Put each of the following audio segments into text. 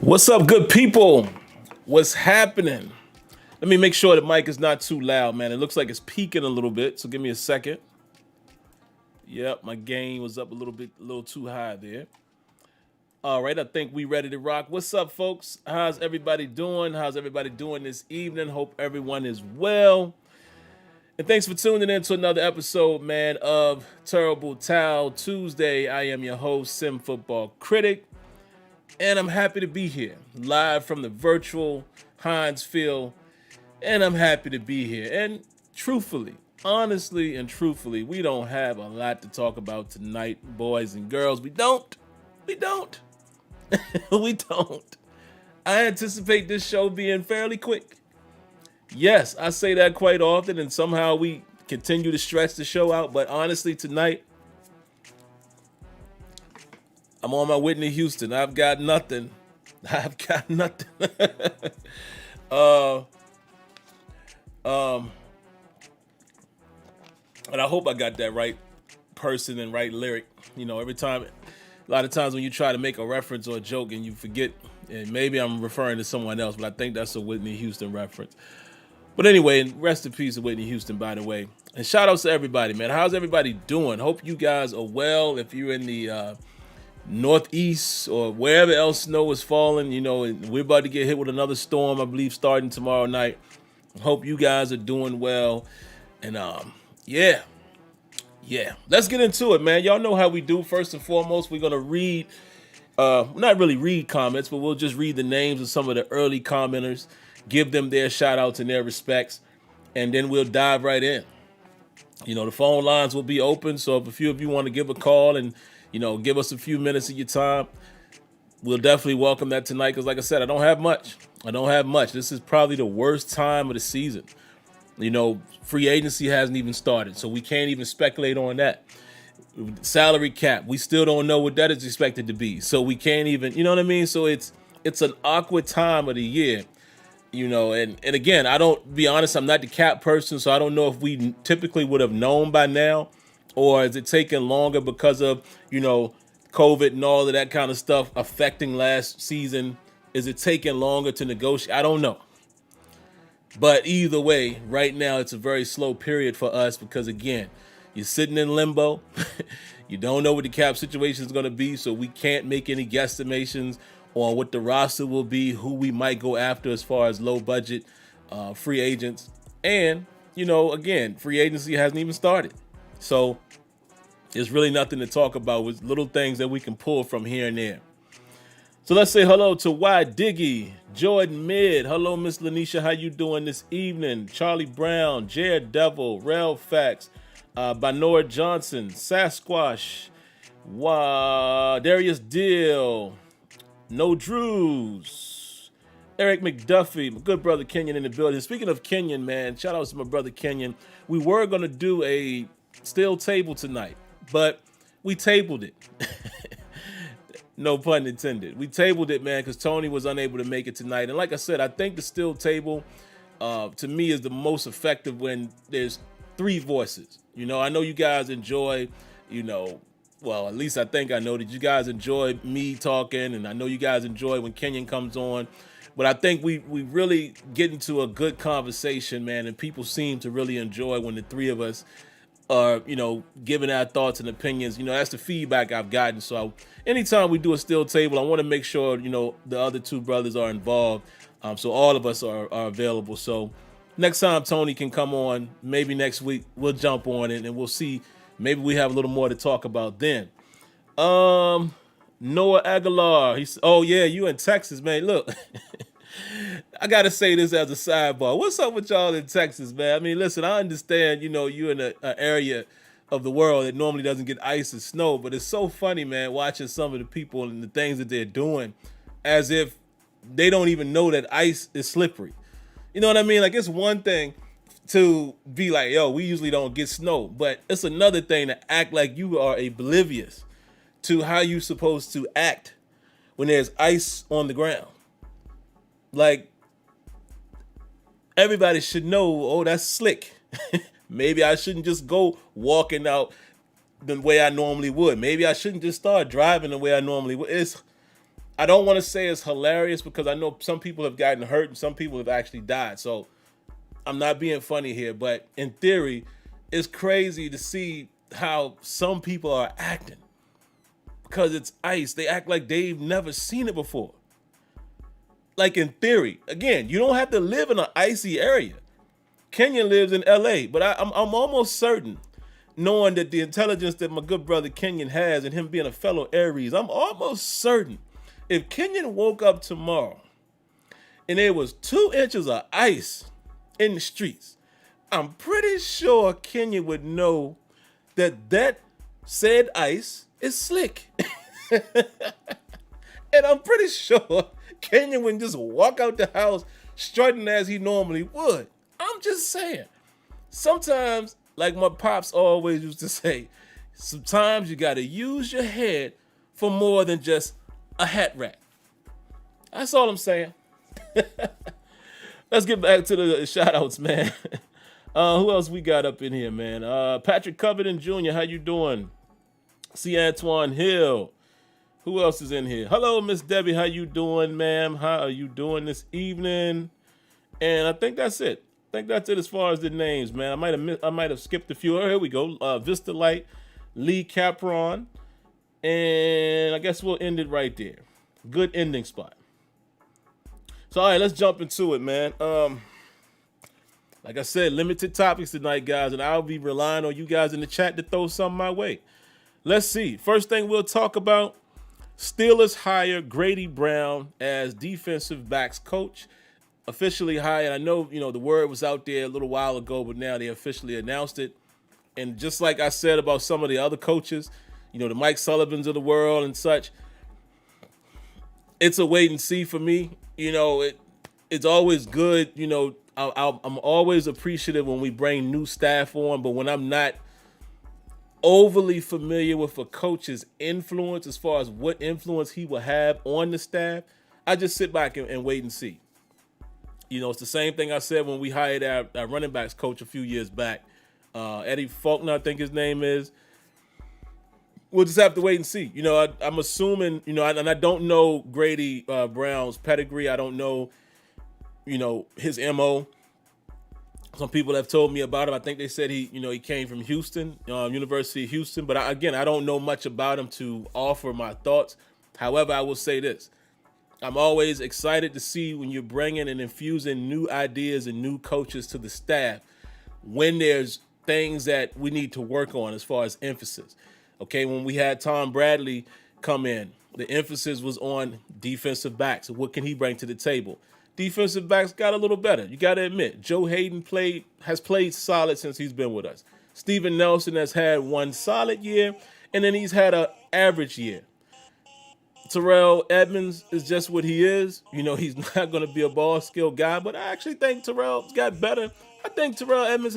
What's up, good people? What's happening? Let me make sure the mic is not too loud, man. It looks like it's peaking a little bit, so give me a second. Yep, my gain was up a little too high there. All right, I think we ready to rock. What's up, folks? How's everybody doing? How's everybody doing this evening? Hope everyone is well. And thanks for tuning in to another episode, man, of Terrible Towel Tuesday. I am your host, SimFBallCritic. And I'm happy to be here, live from the virtual Heinz Field, and I'm happy to be here. And truthfully, honestly and truthfully, we don't have a lot to talk about tonight, boys and girls. We don't. We don't. I anticipate this show being fairly quick. Yes, I say that quite often, and somehow we continue to stretch the show out, but honestly, tonight, I'm on my Whitney Houston. I've got nothing. And I hope I got that right person and right lyric. You know, a lot of times when you try to make a reference or a joke and you forget, and maybe I'm referring to someone else, but I think that's a Whitney Houston reference. But anyway, rest in peace to Whitney Houston, by the way. And shout outs to everybody, man. How's everybody doing? Hope you guys are well. If you're in the Northeast or wherever else snow is falling, you know, we're about to get hit with another storm, I believe, starting tomorrow night. Hope you guys are doing well. And yeah, let's get into it, man. Y'all know how we do. First and foremost, we're gonna read, not really read comments, but we'll just read the names of some of the early commenters, give them their shout outs and their respects, and then we'll dive right in. You know, the phone lines will be open, so if a few of you want to give a call and, you know, give us a few minutes of your time, we'll definitely welcome that tonight. Because like I said, I don't have much. This is probably the worst time of the season. You know, free agency hasn't even started, so we can't even speculate on that. Salary cap, we still don't know what that is expected to be, so we can't even, you know what I mean? So it's an awkward time of the year, you know, and again, I don't, be honest, I'm not the cap person, so I don't know if we typically would have known by now. Or is it taking longer because of, you know, COVID and all of that kind of stuff affecting last season? Is it taking longer to negotiate? I don't know. But either way, right now it's a very slow period for us because, again, you're sitting in limbo. You don't know what the cap situation is going to be, so we can't make any guesstimations on what the roster will be, who we might go after as far as low budget free agents. And, you know, again, free agency hasn't even started. So there's really nothing to talk about with little things that we can pull from here and there. So let's say hello to Y Diggy, Jordan Mid. Hello, Miss Lanisha. How you doing this evening? Charlie Brown, Jared Devil, Rel Fax, Banora Johnson, Sasquatch, Darius Deal, No Drews, Eric McDuffie, my good brother Kenyon in the building. Speaking of Kenyon, man, shout out to my brother Kenyon. We were going to do a still table tonight, but we tabled it. No pun intended. We tabled it, man, because Tony was unable to make it tonight. And like I said, I think the still table, to me, is the most effective when there's three voices. You know, I know you guys enjoy, you know, well, at least I think I know that you guys enjoy me talking, and I know you guys enjoy when Kenyon comes on. But I think we really get into a good conversation, man, and people seem to really enjoy when the three of us are, you know, giving our thoughts and opinions. You know, that's the feedback I've gotten. So anytime we do a still table, I want to make sure, you know, the other two brothers are involved. So all of us are available. So next time Tony can come on, maybe next week, we'll jump on it and we'll see. Maybe we have a little more to talk about then. Noah Aguilar. Oh yeah, you in Texas, man. Look, I got to say this as a sidebar. What's up with y'all in Texas, man? I mean, listen, I understand, you know, you're in an area of the world that normally doesn't get ice and snow, but it's so funny, man, watching some of the people and the things that they're doing as if they don't even know that ice is slippery. You know what I mean? Like, it's one thing to be like, yo, we usually don't get snow, but it's another thing to act like you are oblivious to how you're supposed to act when there's ice on the ground. Like, everybody should know, oh, that's slick. Maybe I shouldn't just go walking out the way I normally would. Maybe I shouldn't just start driving the way I normally would. I don't want to say it's hilarious because I know some people have gotten hurt and some people have actually died. So I'm not being funny here, but in theory, it's crazy to see how some people are acting because it's ice. They act like they've never seen it before. Like in theory, again, you don't have to live in an icy area. Kenyon lives in LA, but I'm almost certain, knowing that the intelligence that my good brother Kenyon has and him being a fellow Aries, I'm almost certain if Kenyon woke up tomorrow and there was 2 inches of ice in the streets, I'm pretty sure Kenyon would know that said ice is slick. And I'm pretty sure Kenyon wouldn't just walk out the house strutting as he normally would. I'm just saying. Sometimes, like my pops always used to say, sometimes you got to use your head for more than just a hat rack. That's all I'm saying. Let's get back to the shout outs, man. Who else we got up in here, man? Patrick Covington Jr., how you doing? C. Antoine Hill. Who else is in here? Hello, Miss Debbie. How you doing, ma'am? How are you doing this evening? And I think that's it. As far as the names, man. I might have skipped a few. Oh, here we go. Vista Light, Lee Capron, and I guess we'll end it right there. Good ending spot. So, all right, let's jump into it, man. Like I said, limited topics tonight, guys, and I'll be relying on you guys in the chat to throw something my way. Let's see. First thing we'll talk about, Steelers hire Grady Brown as defensive backs coach. Officially hired. I know, the word was out there a little while ago, but now they officially announced it. And just like I said about some of the other coaches, the Mike Sullivans of the world and such, it's a wait and see for me. It's always good. I'm always appreciative when we bring new staff on, but when I'm not overly familiar with a coach's influence as far as what influence he will have on the staff, I just sit back and wait and see. It's the same thing I said when we hired our running backs coach a few years back. Eddie Faulkner, I think his name is. We'll just have to wait and see. I'm assuming, and I don't know Grady Brown's pedigree. I don't know, his MO. Some people have told me about him. I think they said he came from Houston, University of Houston. But I don't know much about him to offer my thoughts. However, I will say this. I'm always excited to see when you're bringing and infusing new ideas and new coaches to the staff when there's things that we need to work on as far as emphasis. Okay, when we had Tom Bradley come in, the emphasis was on defensive backs. What can he bring to the table? Defensive backs got a little better. You got to admit, Joe Hayden has played solid since he's been with us. Steven Nelson has had one solid year, and then he's had an average year. Terrell Edmonds is just what he is. He's not going to be a ball skill guy, but I actually think Terrell's got better. I think Terrell Edmonds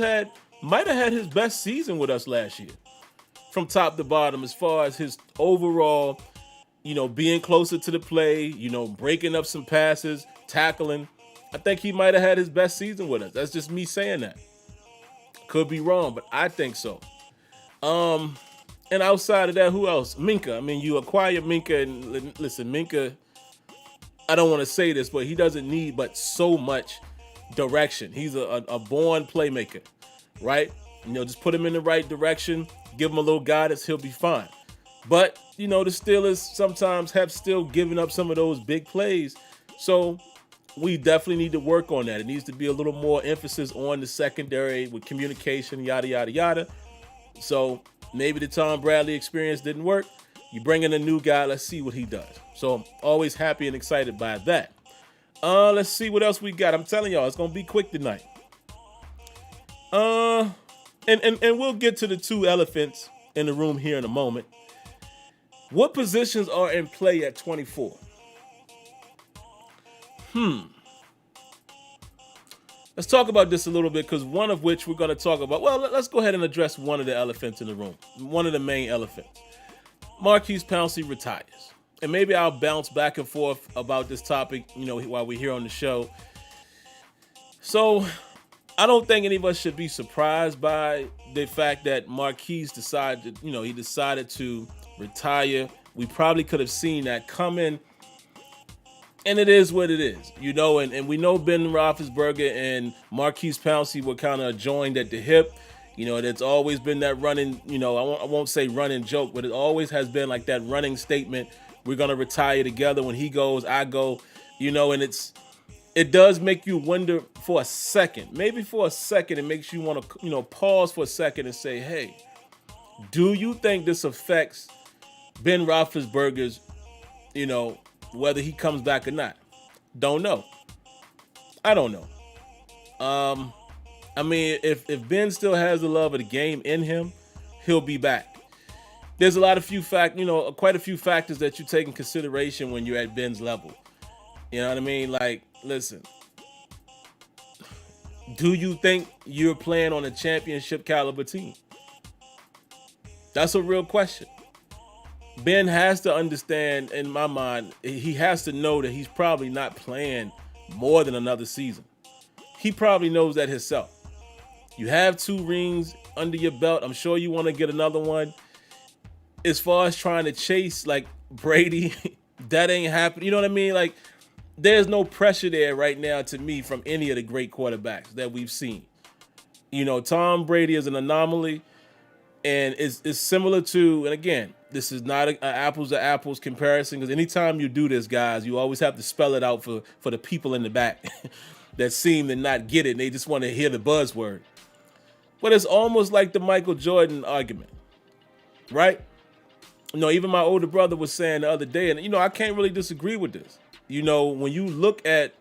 might have had his best season with us last year from top to bottom as far as his overall, being closer to the play, breaking up some passes, tackling. I think he might have had his best season with us. That's just me saying that. Could be wrong, but I think so. And outside of that, who else? Minka. I mean, you acquire Minka, and listen, Minka, I don't want to say this, but he doesn't need but so much direction. He's a born playmaker, right? Just put him in the right direction, give him a little guidance, he'll be fine. But, the Steelers sometimes have still given up some of those big plays. So we definitely need to work on that. It needs to be a little more emphasis on the secondary with communication, yada, yada, yada. So maybe the Tom Bradley experience didn't work. You bring in a new guy. Let's see what he does. So I'm always happy and excited by that. Let's see what else we got. I'm telling y'all, it's going to be quick tonight. And we'll get to the 2 elephants in the room here in a moment. What positions are in play at 24? Let's talk about this a little bit because one of which we're going to talk about. Well, let's go ahead and address one of the elephants in the room. One of the main elephants. Marquise Pouncey retires. And maybe I'll bounce back and forth about this topic, while we're here on the show. So I don't think any of us should be surprised by the fact that Marquise decided to retire. We probably could have seen that coming And it is what it is, and we know Ben Roethlisberger and Marquise Pouncey were kind of joined at the hip. That's always been that running, I won't say running joke, but it always has been like that running statement. We're going to retire together. When he goes, I go, and it does make you wonder for a second. Maybe for a second, it makes you want to, pause for a second and say, hey, do you think this affects Ben Roethlisberger's, whether he comes back or not? Don't know. I don't know. If Ben still has the love of the game in him, he'll be back. There's quite a few factors that you take in consideration when you're at Ben's level. You know what I mean? Like, listen, do you think you're playing on a championship caliber team? That's a real question. Ben has to understand, in my mind, he has to know that he's probably not playing more than another season. He probably knows that himself. You have 2 rings under your belt. I'm sure you want to get another one. As far as trying to chase like Brady, that ain't happening. You know what I mean? Like, there's no pressure there right now to me from any of the great quarterbacks that we've seen. Tom Brady is an anomaly, and it's similar to, and again, this is not an apples to apples comparison, because anytime you do this, guys, you always have to spell it out for the people in the back that seem to not get it, and they just want to hear the buzzword. But it's almost like the Michael Jordan argument, right? Even my older brother was saying the other day, and I can't really disagree with this. When you look at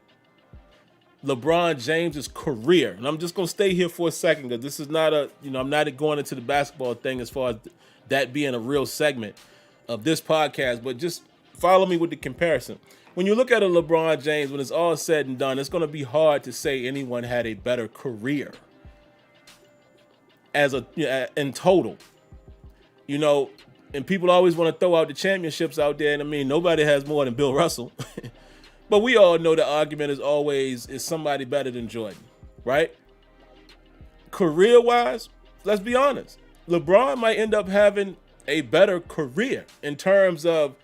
LeBron James's career, and I'm just going to stay here for a second, because this is not I'm not going into the basketball thing as far as that being a real segment of this podcast, but just follow me with the comparison. When you look at a LeBron James, when it's all said and done, it's going to be hard to say anyone had a better career in total. And people always want to throw out the championships out there, and nobody has more than Bill Russell. But we all know the argument is always, is somebody better than Jordan, right? Career-wise, let's be honest, LeBron might end up having a better career in terms of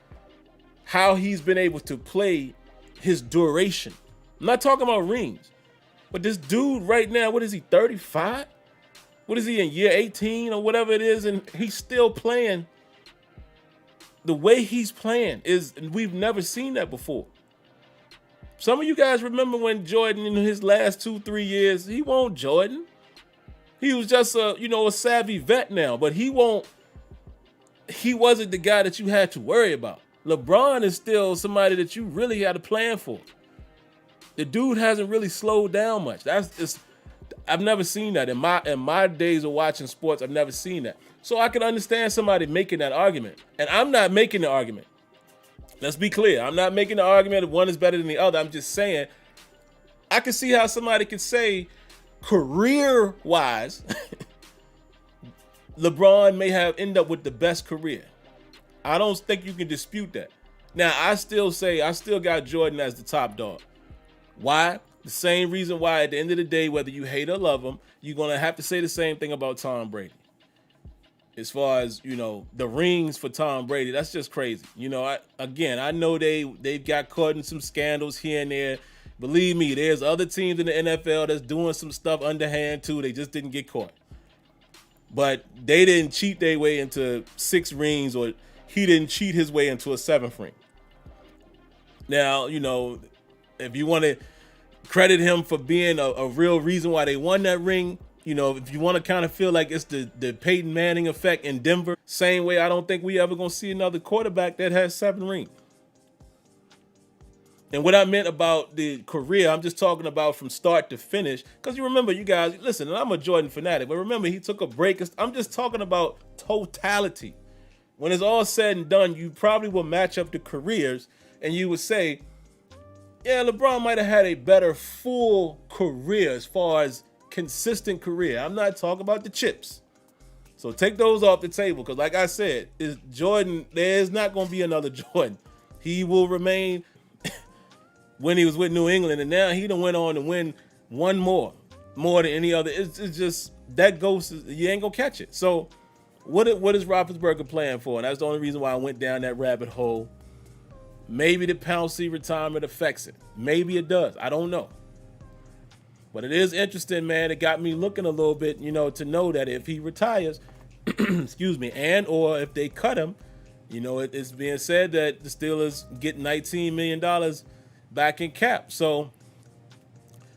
how he's been able to play his duration. I'm not talking about rings, but this dude right now, what is he, 35? What is he, in year 18 or whatever it is, and he's still playing. The way he's playing we've never seen that before. Some of you guys remember when Jordan, in his last 2-3 years, he won't Jordan. He was just a savvy vet now, but he wasn't the guy that you had to worry about. LeBron is still somebody that you really had to plan for. The dude hasn't really slowed down much. I've never seen that in my days of watching sports. I've never seen that. So I can understand somebody making that argument. And I'm not making the argument. Let's be clear. I'm not making the argument that one is better than the other. I'm just saying I can see how somebody could say career-wise, LeBron may have ended up with the best career. I don't think you can dispute that. Now, I still got Jordan as the top dog. Why? The same reason why at the end of the day, whether you hate or love him, you're going to have to say the same thing about Tom Brady. As far as, the rings for Tom Brady, that's just crazy. I know they've got caught in some scandals here and there. Believe me, there's other teams in the NFL that's doing some stuff underhand too. They just didn't get caught. But they didn't cheat their way into 6 rings, or he didn't cheat his way into a 7th ring. Now, if you want to credit him for being a real reason why they won that ring, if you want to kind of feel like it's the Peyton Manning effect in Denver, same way I don't think we ever going to see another quarterback that has 7 rings. And what I meant about the career, I'm just talking about from start to finish. Because you remember, you guys, listen, and I'm a Jordan fanatic, but remember, he took a break. I'm just talking about totality. When it's all said and done, you probably will match up the careers, and you would say, yeah, LeBron might have had a better full career as far as consistent career. I'm not talking about the chips. So take those off the table, because like I said, Jordan, there's not going to be another Jordan. He will remain when he was with New England, and now he done went on to win one more than any other. It's just that ghost, you ain't going to catch it. So what is Roethlisberger playing for? And that's the only reason why I went down that rabbit hole. Maybe the Pouncey retirement affects it. Maybe it does. I don't know. But it is interesting, man. It got me looking a little bit, to know that if he retires, excuse me, and or if they cut him, it's being said that the Steelers get $19 million back in cap. So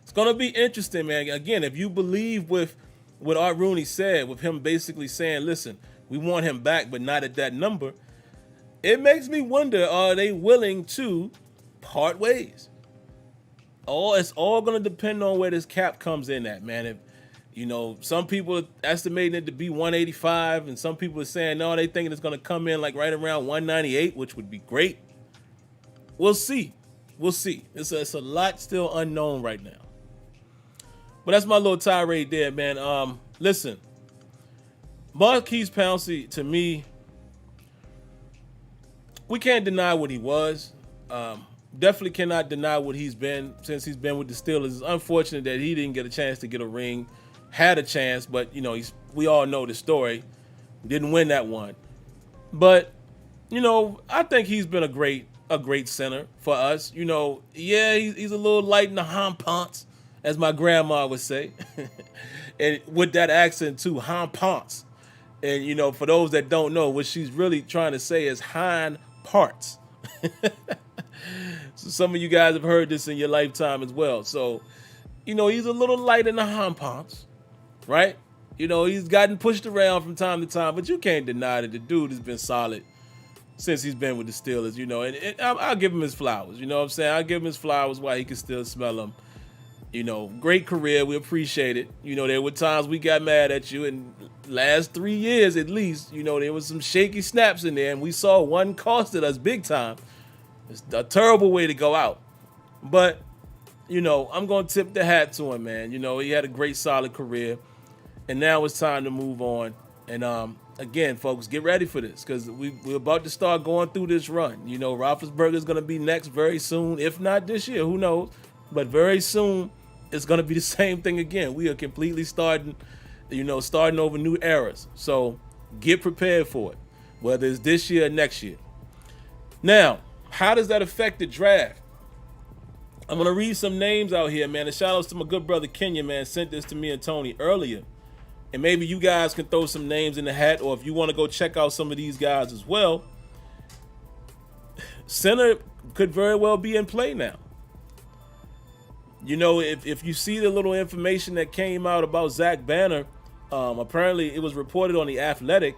it's going to be interesting, man. Again, if you believe with what Art Rooney said, with him basically saying, listen, we want him back, but not at that number, it makes me wonder, are they willing to part ways? It's all going to depend on where this cap comes in at, man. If, some people are estimating it to be 185, and some people are saying, no, they thinking it's going to come in like right around 198, which would be great. We'll see. It's a lot still unknown right now. But that's my little tirade there, man. Listen, Maurkice Pouncey, to me, we can't deny what he was. Definitely cannot deny what he's been since he's been with the Steelers. It's unfortunate that he didn't get a chance to get a ring. Had a chance, but we all know the story. Didn't win that one. But I think he's been a great center for us. He's a little light in the hampons, as my grandma would say, and with that accent too, hampons. And for those that don't know, what she's really trying to say is hind parts. So some of you guys have heard this in your lifetime as well. So, he's a little light in the hampons, right? He's gotten pushed around from time to time, but you can't deny that the dude has been solid since he's been with the Steelers, and I'll give him his flowers. You know what I'm saying? I'll give him his flowers while he can still smell them. Great career. We appreciate it. There were times we got mad at you, and last 3 years at least, there was some shaky snaps in there, and we saw one costed us big time. It's a terrible way to go out. But, I'm going to tip the hat to him, man. He had a great, solid career, and now it's time to move on. And, again, folks, get ready for this because we're about to start going through this run. Roethlisberger is going to be next very soon, if not this year, who knows. But very soon, it's going to be the same thing again. We are completely starting over new eras. So get prepared for it, whether it's this year or next year. Now, how does that affect the draft? I'm going to read some names out here, man. And shout outs to my good brother Kenya, man. Sent this to me and Tony earlier. And maybe you guys can throw some names in the hat, or if you want to go check out some of these guys as well. Center could very well be in play now. If you see the little information that came out about Zach Banner, apparently it was reported on The Athletic,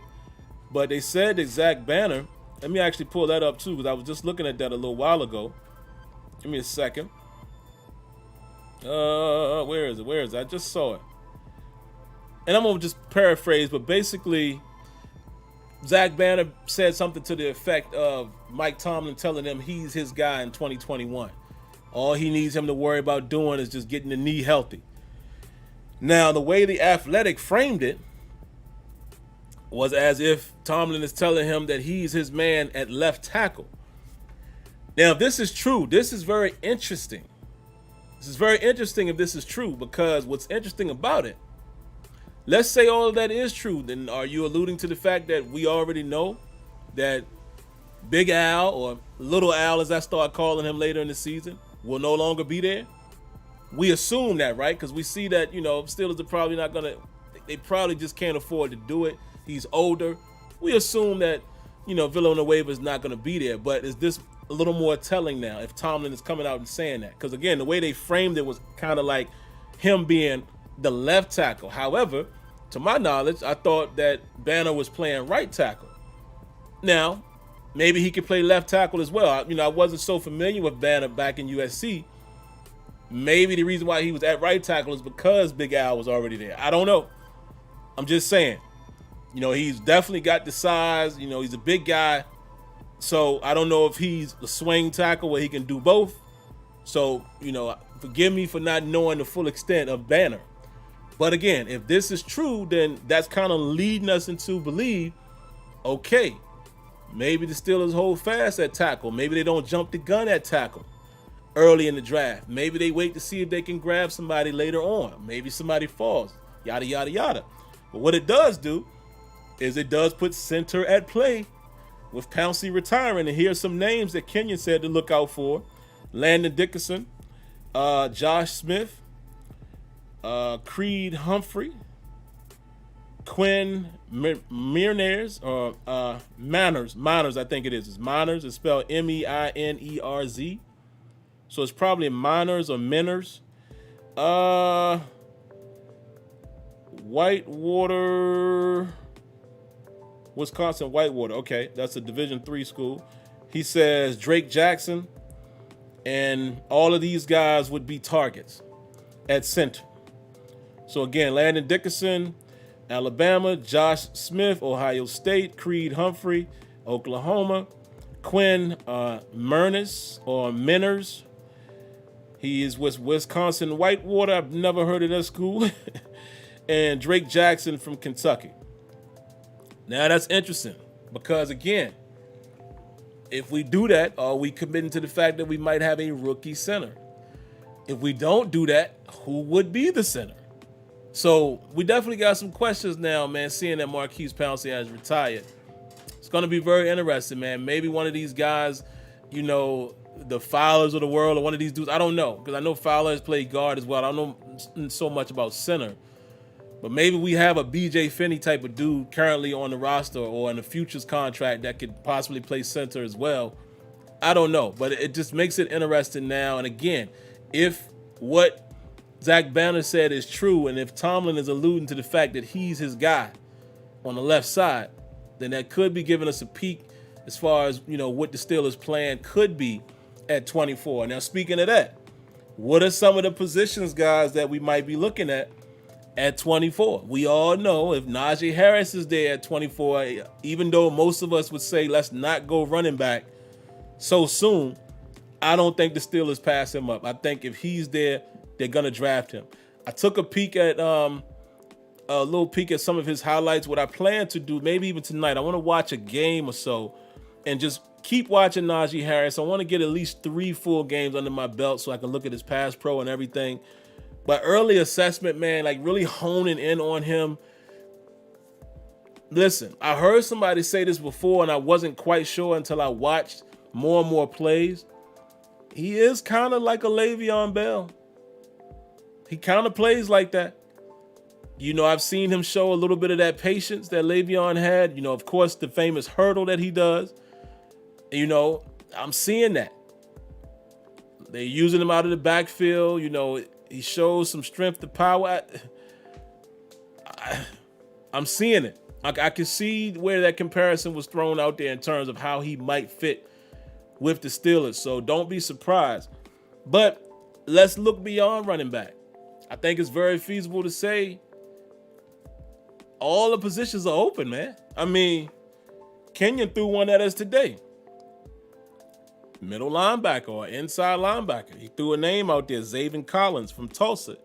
but they said that Zach Banner, let me actually pull that up too, because I was just looking at that a little while ago. Give me a second. Where is it? I just saw it. And I'm going to just paraphrase, but basically, Zach Banner said something to the effect of Mike Tomlin telling him he's his guy in 2021. All he needs him to worry about doing is just getting the knee healthy. Now, the way The Athletic framed it was as if Tomlin is telling him that he's his man at left tackle. Now, if this is true, this is very interesting. This is very interesting if this is true, because what's interesting about it, let's say all of that is true, then are you alluding to the fact that we already know that Big Al, or Little Al as I start calling him later in the season, will no longer be there? We assume that, right? Because we see that, Steelers are probably not going to, they probably just can't afford to do it. He's older. We assume that, Villanueva is not going to be there. But is this a little more telling now if Tomlin is coming out and saying that? Because, again, the way they framed it was kind of like him being the left tackle. However, to my knowledge, I thought that Banner was playing right tackle. Now, maybe he could play left tackle as well. I wasn't so familiar with Banner back in USC. Maybe the reason why he was at right tackle is because Big Al was already there. I don't know. I'm just saying. He's definitely got the size. He's a big guy. So I don't know if he's a swing tackle where he can do both. So, forgive me for not knowing the full extent of Banner. But again, if this is true, then that's kind of leading us into believe, okay, maybe the Steelers hold fast at tackle. Maybe they don't jump the gun at tackle early in the draft. Maybe they wait to see if they can grab somebody later on. Maybe somebody falls, yada, yada, yada. But what it does do is it does put center at play with Pouncey retiring. And here's some names that Kenyon said to look out for: Landon Dickerson, Josh Smith, Creed Humphrey, Quinn Manners, or Manners, I think it is. It's Manners. It's spelled Meinerz. So it's probably Manners or Manners. Whitewater, Wisconsin Whitewater. Okay, that's a Division III school. He says Drake Jackson, and all of these guys would be targets at center. So again, Landon Dickerson, Alabama; Josh Smith, Ohio State; Creed Humphrey, Oklahoma; Quinn Manners. He is with Wisconsin Whitewater. I've never heard of that school. And Drake Jackson from Kentucky. Now that's interesting because, again, if we do that, are we committing to the fact that we might have a rookie center? If we don't do that, who would be the center? So we definitely got some questions now, man, seeing that Maurkice Pouncey has retired. It's going to be very interesting, man. Maybe one of these guys, you know, the Fowlers of the world, or one of these dudes, I don't know, because I know Fowler has played guard as well. I don't know so much about center. But maybe we have a BJ Finney type of dude currently on the roster or in the futures contract that could possibly play center as well. I don't know, but it just makes it interesting now. And again, if what Zach Banner said is true, and if Tomlin is alluding to the fact that he's his guy on the left side, then that could be giving us a peek as far as, you know, what the Steelers' plan could be at 24. Now, speaking of that, what are some of the positions, guys, that we might be looking at 24? We all know if Najee Harris is there at 24, even though most of us would say let's not go running back so soon, I don't think the Steelers pass him up. I think if he's there, they're gonna draft him. I took a little peek at some of his highlights. What I plan to do, maybe even tonight, I want to watch a game or so and just keep watching Najee Harris. I want to get at least 3 full games under my belt so I can look at his pass pro and everything. But early assessment, man, like really honing in on him. Listen, I heard somebody say this before, and I wasn't quite sure until I watched more and more plays. He is kind of like a Le'Veon Bell. He kind of plays like that. You know, I've seen him show a little bit of that patience that Le'Veon had. You know, of course, the famous hurdle that he does. You know, I'm seeing that. They're using him out of the backfield. You know, he shows some strength to power. I'm seeing it. I can see where that comparison was thrown out there in terms of how he might fit with the Steelers. So don't be surprised. But let's look beyond running back. I think it's very feasible to say all the positions are open, man. I mean, Kenyon threw one at us today. Middle linebacker or inside linebacker. He threw a name out there, Zaven Collins from Tulsa.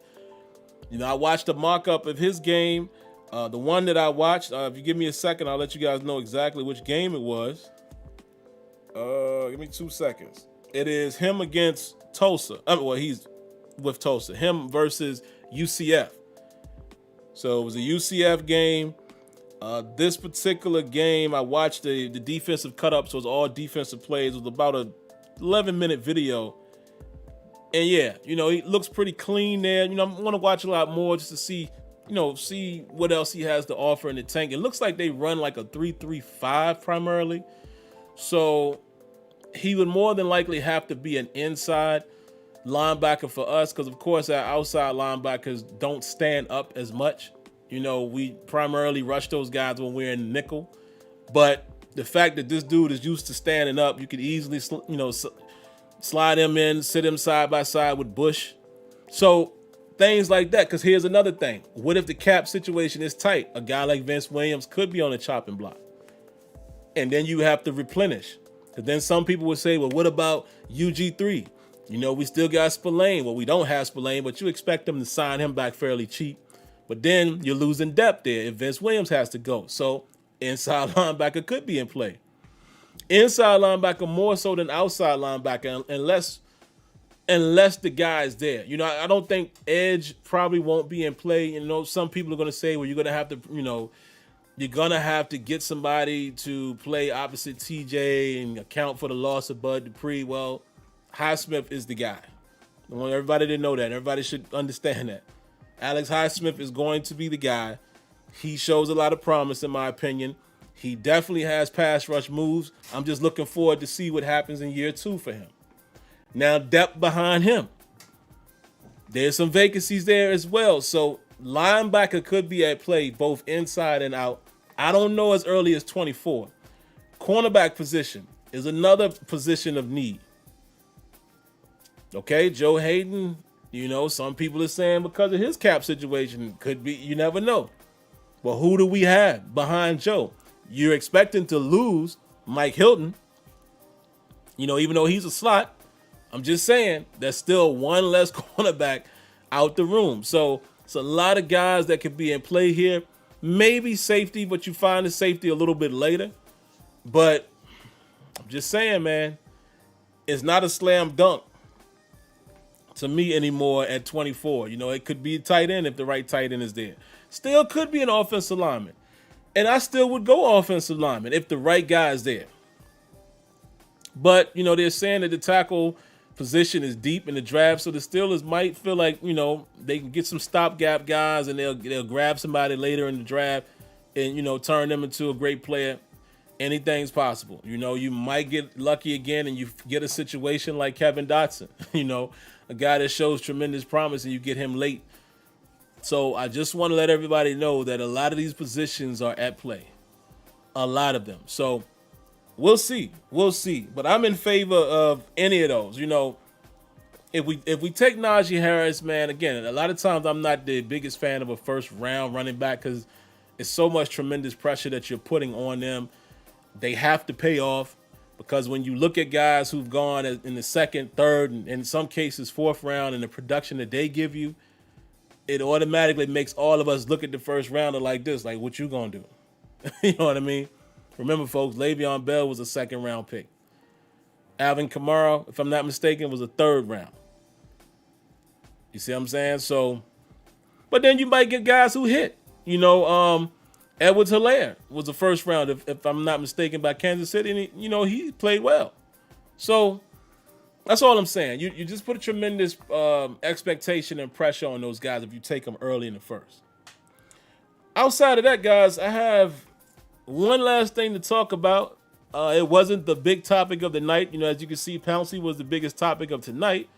You know, I watched a mock-up of his game. The one that I watched, if you give me a second, I'll let you guys know exactly which game it was. Give me 2 seconds. It is him against Tulsa. Well, he's with Tulsa. Him versus UCF. So it was a UCF game. This particular game, I watched the defensive cut-up, so it was all defensive plays. It was about a 11-minute video. And yeah, you know, he looks pretty clean there. You know, I want to watch a lot more just to see, you know, see what else he has to offer in the tank. It looks like they run like a 3-3-5 primarily. So he would more than likely have to be an inside linebacker for us because, of course, our outside linebackers don't stand up as much. You know, we primarily rush those guys when we're in nickel. But the fact that this dude is used to standing up, you could easily, you know, slide him in, sit him side by side with Bush. So things like that. Because here's another thing. What if the cap situation is tight? A guy like Vince Williams could be on the chopping block. And then you have to replenish. Because then some people would say, well, what about UG3? You know, we still got Spillane. Well, we don't have Spillane, but you expect them to sign him back fairly cheap. But then you're losing depth there if Vince Williams has to go. So inside linebacker could be in play. Inside linebacker more so than outside linebacker unless the guy is there. You know, I don't think edge probably won't be in play. You know, some people are going to say, well, you're going to have to, you know, You're going to have to get somebody to play opposite TJ and account for the loss of Bud Dupree. Well, Highsmith is the guy. I want everybody to know that. Everybody should understand that. Alex Highsmith is going to be the guy. He shows a lot of promise, in my opinion. He definitely has pass rush moves. I'm just looking forward to see what happens in year 2 for him. Now, depth behind him. There's some vacancies there as well. So linebacker could be at play both inside and out. I don't know as early as 24. Cornerback position is another position of need. Okay, Joe Hayden, some people are saying because of his cap situation, could be, you never know. But who do we have behind Joe? You're expecting to lose Mike Hilton, even though he's a slot. I'm just saying there's still one less cornerback out the room. So it's a lot of guys that could be in play here. Maybe safety, but you find the safety a little bit later. But I'm just saying, man, it's not a slam dunk to me anymore at 24. It could be a tight end if the right tight end is there. Still could be an offensive lineman. And I still would go offensive lineman if the right guy is there. But, they're saying that the tackle position is deep in the draft, so the Steelers might feel like, they can get some stopgap guys and they'll grab somebody later in the draft and, turn them into a great player. Anything's possible. You might get lucky again and you get a situation like Kevin Dotson, a guy that shows tremendous promise and you get him late. So I just want to let everybody know that a lot of these positions are at play. A lot of them. So we'll see. But I'm in favor of any of those. If we take Najee Harris, man, again, a lot of times I'm not the biggest fan of a first round running back because it's so much tremendous pressure that you're putting on them. They have to pay off because when you look at guys who've gone in the second, third, and in some cases fourth round and the production that they give you, it automatically makes all of us look at the first rounder like this, like, what you gonna do? You know what I mean? Remember, folks, Le'Veon Bell was a second round pick. Alvin Kamara, if I'm not mistaken, was a third round. You see what I'm saying? So, but then you might get guys who hit. Edwards-Helaire was the first round, if I'm not mistaken, by Kansas City, and he played well. So that's all I'm saying. You just put a tremendous expectation and pressure on those guys if you take them early in the first. Outside of that, guys, I have one last thing to talk about. It wasn't the big topic of the night. As you can see, Pouncey was the biggest topic of tonight.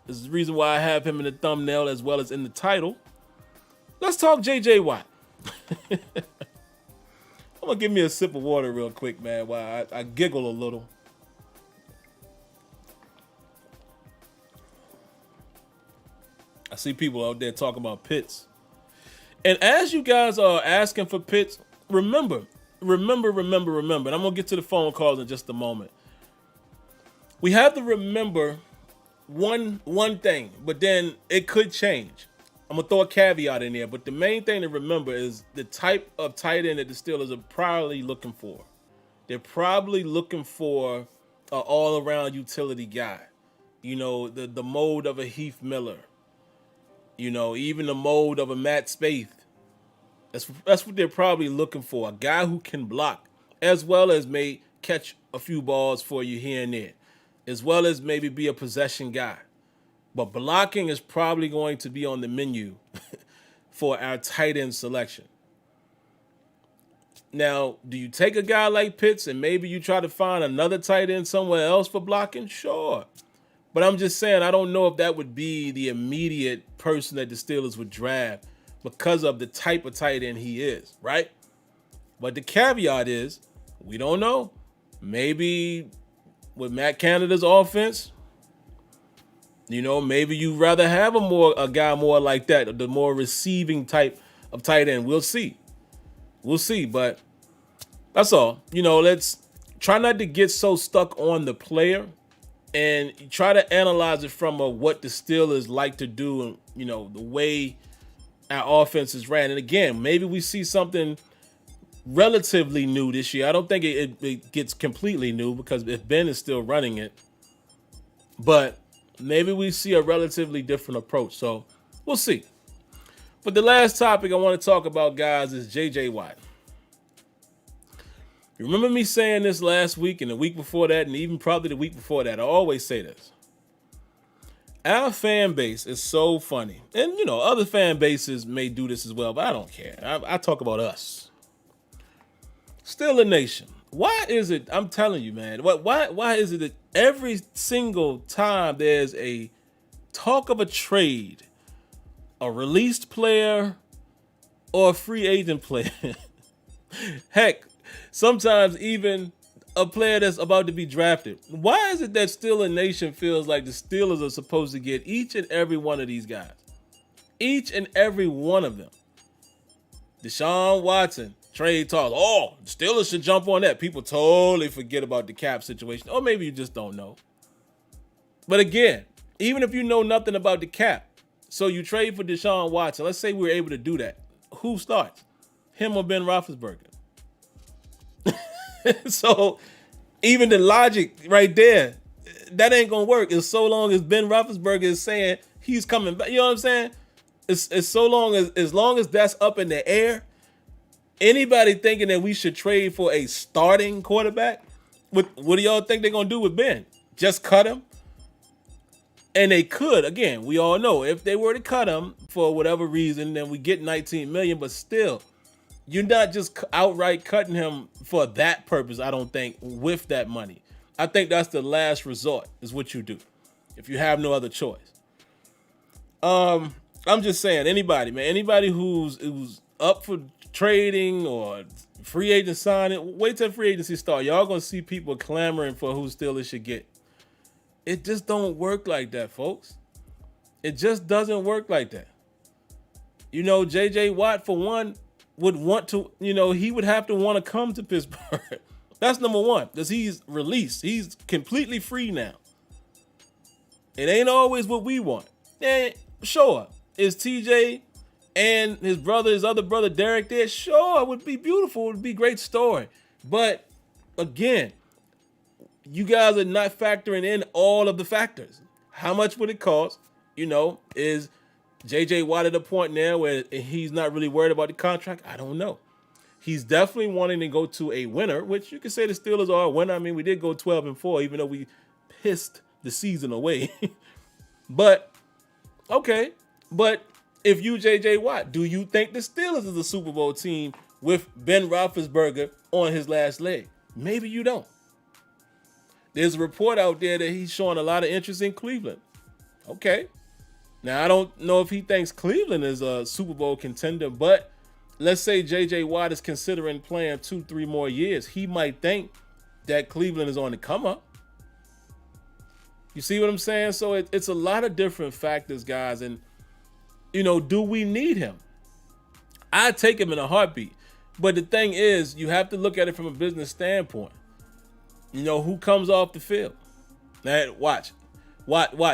This is the reason why I have him in the thumbnail as well as in the title. Let's talk J.J. Watt. I'm going to give me a sip of water real quick, man, while I giggle a little. I see people out there talking about Pitts. And as you guys are asking for Pitts, remember. And I'm going to get to the phone calls in just a moment. We have to remember one thing, but then it could change. I'm going to throw a caveat in there, but the main thing to remember is the type of tight end that the Steelers are probably looking for. They're probably looking for an all-around utility guy. The mold of a Heath Miller. Even the mold of a Matt Spaeth. That's what they're probably looking for. A guy who can block, as well as may catch a few balls for you here and there, as well as maybe be a possession guy. But blocking is probably going to be on the menu for our tight end selection. Now, do you take a guy like Pitts and maybe you try to find another tight end somewhere else for blocking? Sure. But I'm just saying, I don't know if that would be the immediate person that the Steelers would draft because of the type of tight end he is, right? But the caveat is, we don't know. Maybe with Matt Canada's offense, maybe you'd rather have a guy more like that, the more receiving type of tight end. We'll see. But that's all. Let's try not to get so stuck on the player and try to analyze it from what the Steelers like to do and, the way our offense is ran. And again, maybe we see something relatively new this year. I don't think it gets completely new because if Ben is still running it. But maybe we see a relatively different approach. So we'll see. But the last topic I want to talk about, guys, is J.J. Watt. You remember me saying this last week and the week before that and even probably the week before that. I always say this. Our fan base is so funny. And, other fan bases may do this as well, but I don't care. I talk about us. Still a nation. Why is it, I'm telling you, man, why is it that every single time there's a talk of a trade, a released player, or a free agent player, heck, sometimes even a player that's about to be drafted, why is it that still a nation feels like the Steelers are supposed to get each and every one of these guys? Each and every one of them. Deshaun Watson, trade talk. Oh, the Steelers should jump on that. People totally forget about the cap situation. Or maybe you just don't know. But again, even if you know nothing about the cap, so you trade for Deshaun Watson, let's say we're able to do that. Who starts? Him or Ben Roethlisberger? So even the logic right there, that ain't gonna work. It's so long as Ben Roethlisberger is saying he's coming back. You know what I'm saying? It's so long as that's up in the air. Anybody thinking that we should trade for a starting quarterback, what do y'all think they're gonna do with Ben? Just cut him? And they could. Again, we all know if they were to cut him for whatever reason, then we get $19 million. But still, you're not just outright cutting him for that purpose, I don't think, with that money. I think that's the last resort is what you do if you have no other choice. I'm just saying, anybody who's up for trading or free agent signing, wait till free agency start. Y'all gonna see people clamoring for who Steelers should get. It just don't work like that, folks. It just doesn't work like that. J.J. Watt, for one, would want to, he would have to want to come to Pittsburgh. That's number one, because he's released. He's completely free now. It ain't always what we want. And sure, is TJ and his other brother Derek there? Sure, it would be beautiful. It would be a great story. But again, you guys are not factoring in all of the factors. How much would it cost? Is J.J. Watt at a point now where he's not really worried about the contract? I don't know. He's definitely wanting to go to a winner, which you can say the Steelers are a winner. I mean, we did go 12-4, even though we pissed the season away. But, okay. But if you J.J. Watt, do you think the Steelers is a Super Bowl team with Ben Roethlisberger on his last leg? Maybe you don't. There's a report out there that he's showing a lot of interest in Cleveland. Okay. Now, I don't know if he thinks Cleveland is a Super Bowl contender, but let's say J.J. Watt is considering playing 2-3 more years. He might think that Cleveland is on the come up. You see what I'm saying? So it's a lot of different factors, guys. And, do we need him? I take him in a heartbeat. But the thing is, you have to look at it from a business standpoint. Who comes off the field? Now, watch.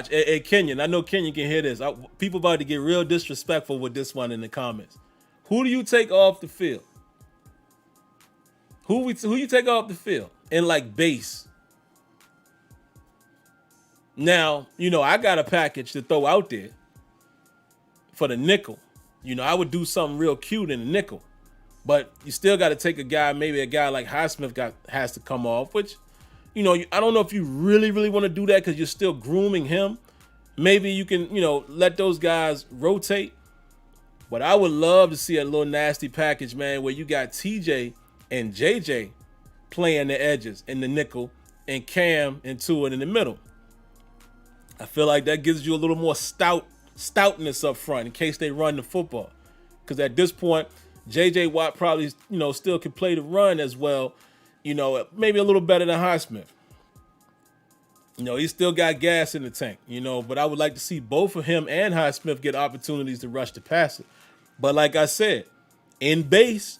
Hey, Kenyon, I know Kenyon can hear this. People about to get real disrespectful with this one in the comments. Who do you take off the field? Who you take off the field in base? Now, I got a package to throw out there for the nickel. I would do something real cute in the nickel. But you still got to take maybe a guy like Highsmith has to come off, which, I don't know if you really, really want to do that because you're still grooming him. Maybe you can, let those guys rotate. But I would love to see a little nasty package, man, where you got TJ and JJ playing the edges in the nickel and Cam and Tua in the middle. I feel like that gives you a little more stoutness up front in case they run the football. Because at this point, J.J. Watt probably, still can play the run as well, maybe a little better than Highsmith. He's still got gas in the tank, but I would like to see both of him and Highsmith get opportunities to rush the passer. But like I said, in base,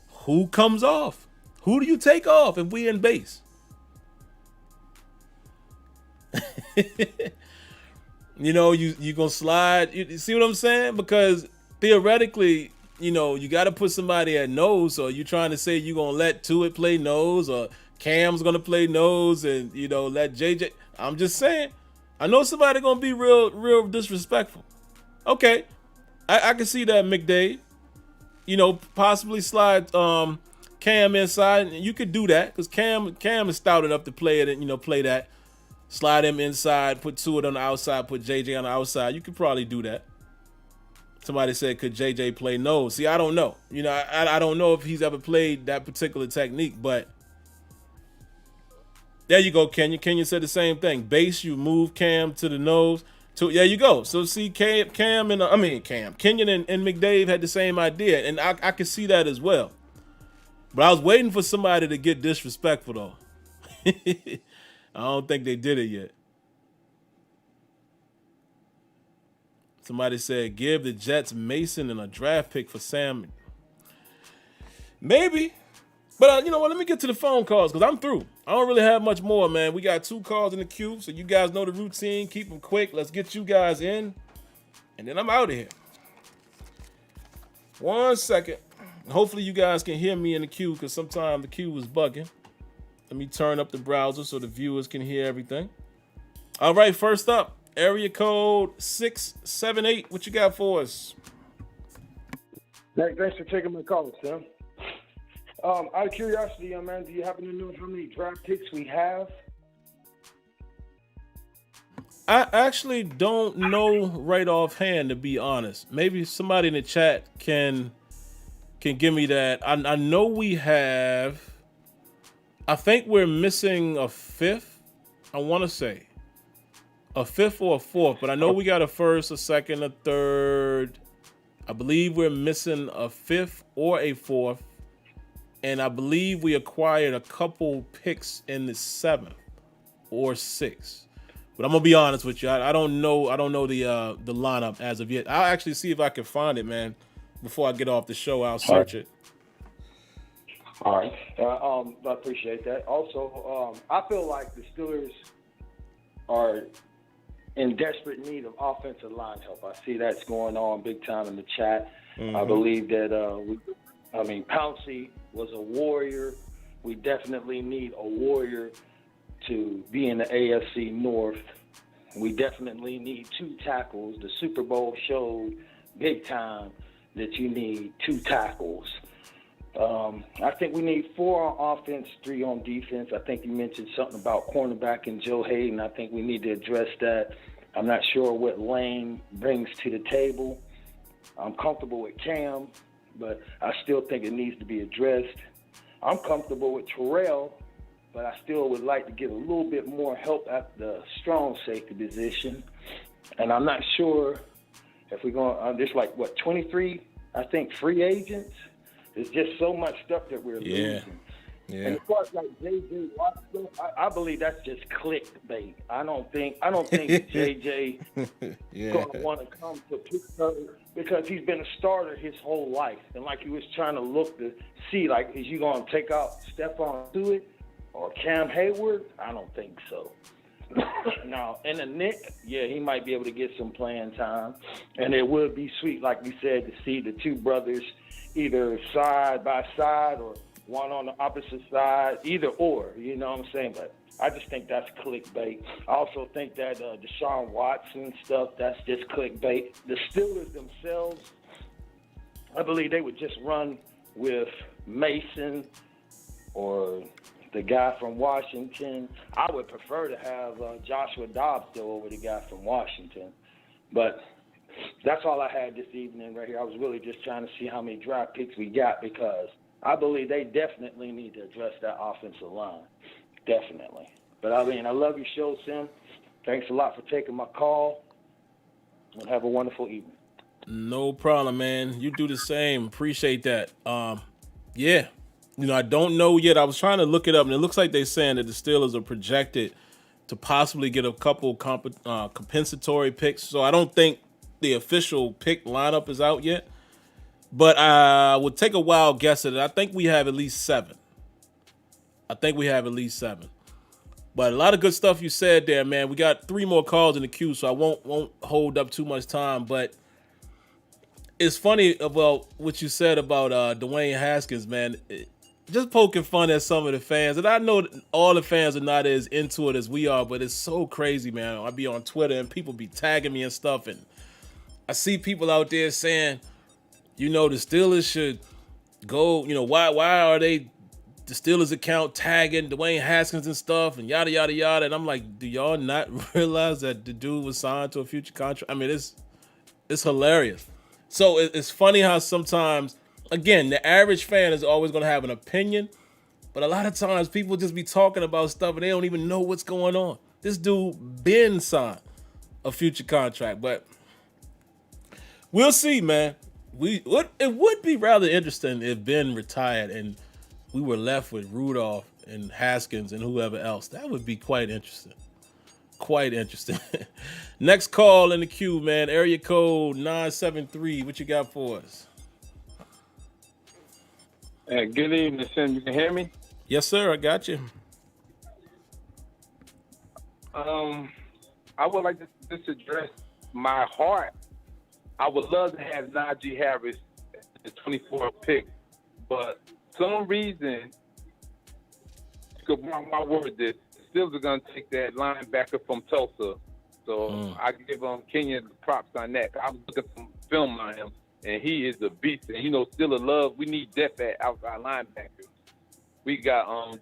who comes off? Who do you take off if we in base? You going to slide. You see what I'm saying? Because theoretically, you got to put somebody at nose, or you trying to say you're going to let Tuitt play nose, or Cam's going to play nose, and, let JJ. I'm just saying. I know somebody going to be real disrespectful. Okay. I can see that, McDade. Possibly slide Cam inside, and you could do that because Cam is stout enough to play it and play that. Slide him inside, put Tua on the outside, put JJ on the outside. You could probably do that. Somebody said, could JJ play nose? See, I don't know. I don't know if he's ever played that particular technique, but there you go, Kenya. Kenya said the same thing. Base, you move Cam to the nose. There you go. So see, Kenyon and McDave had the same idea, and I could see that as well. But I was waiting for somebody to get disrespectful, though. I don't think they did it yet. Somebody said, give the Jets Mason and a draft pick for Sam. Maybe. But you know what? Let me get to the phone calls because I'm through. I don't really have much more, man. We got 2 calls in the queue, so you guys know the routine. Keep them quick. Let's get you guys in, and then I'm out of here. 1 second. Hopefully you guys can hear me in the queue because sometimes the queue is bugging. Let me turn up the browser so the viewers can hear everything. All right, first up, area code 678. What you got for us? Thanks for taking my call, Sam. Out of curiosity, man, do you happen to know how many draft picks we have? I actually don't know right offhand, to be honest. Maybe somebody in the chat can give me that. I know we have. I think we're missing a 5th. I want to say a 5th or a 4th, but I know we got a 1st, a 2nd, a 3rd. I believe we're missing a 5th or a 4th, and I believe we acquired a couple picks in the 7th or 6th. But I'm gonna be honest with you. I don't know. I don't know the lineup as of yet. I'll actually see if I can find it, man. Before I get off the show, I'll search it. All right. I appreciate that. Also, I feel like the Steelers are in desperate need of offensive line help. I see that's going on big time in the chat. Mm-hmm. I believe that, Pouncey was a warrior. We definitely need a warrior to be in the AFC North. We definitely need 2 tackles. The Super Bowl showed big time that you need 2 tackles. I think we need 4 on offense, 3 on defense. I think you mentioned something about cornerback and Joe Hayden. I think we need to address that. I'm not sure what Lane brings to the table. I'm comfortable with Cam, but I still think it needs to be addressed. I'm comfortable with Terrell, but I still would like to get a little bit more help at the strong safety position. And I'm not sure if we're going there's 23, I think, free agents. There's just so much stuff that we're losing. Yeah. And as far as JJ Watt, I believe that's just clickbait. I don't think JJ is going to want to come to Pittsburgh because he's been a starter his whole life. And he was trying to look to see, is you going to take out Stephon Tuitt or Cam Hayward? I don't think so. Now, in the Nick, he might be able to get some playing time. And it would be sweet, like we said, to see the 2 brothers either side by side or one on the opposite side, either or, you know what I'm saying? But I just think that's clickbait. I also think that Deshaun Watson stuff, that's just clickbait. The Steelers themselves, I believe they would just run with Mason or the guy from Washington. I would prefer to have Joshua Dobbs still over the guy from Washington. But that's all I had this evening right here. I was really just trying to see how many draft picks we got because I believe they definitely need to address that offensive line. Definitely. But, I love your show, Sim. Thanks a lot for taking my call. And have a wonderful evening. No problem, man. You do the same. Appreciate that. I don't know yet. I was trying to look it up, and it looks like they're saying that the Steelers are projected to possibly get a couple compensatory picks. So I don't think the official pick lineup is out yet. But I would take a wild guess at it. I think we have at least 7. But a lot of good stuff you said there, man. We got 3 more calls in the queue, so I won't hold up too much time. But it's funny about what you said about Dwayne Haskins, man. Just poking fun at some of the fans. And I know all the fans are not as into it as we are, but it's so crazy, man. I be on Twitter and people be tagging me and stuff. And I see people out there saying, the Steelers should go, why are they the Steelers account tagging Dwayne Haskins and stuff and yada yada yada? And I'm like, do y'all not realize that the dude was signed to a future contract? I mean, it's hilarious. So it's funny how sometimes, again, the average fan is always going to have an opinion, but a lot of times people just be talking about stuff and they don't even know what's going on. This dude been signed a future contract, but we'll see, man. It would be rather interesting if Ben retired and we were left with Rudolph and Haskins and whoever else. That would be quite interesting. Quite interesting. Next call in the queue, man. Area code 973. What you got for us? Good evening, Sim. You can hear me? Yes, sir. I got you. I would like to just address my heart. I would love to have Najee Harris the 24th pick, but some reason, my word, this the Steelers are going to take that linebacker from Tulsa. So I give Kenyon props on that. I was looking at some film on him, and he is a beast. And, Steelers love, we need depth at outside linebackers. We got,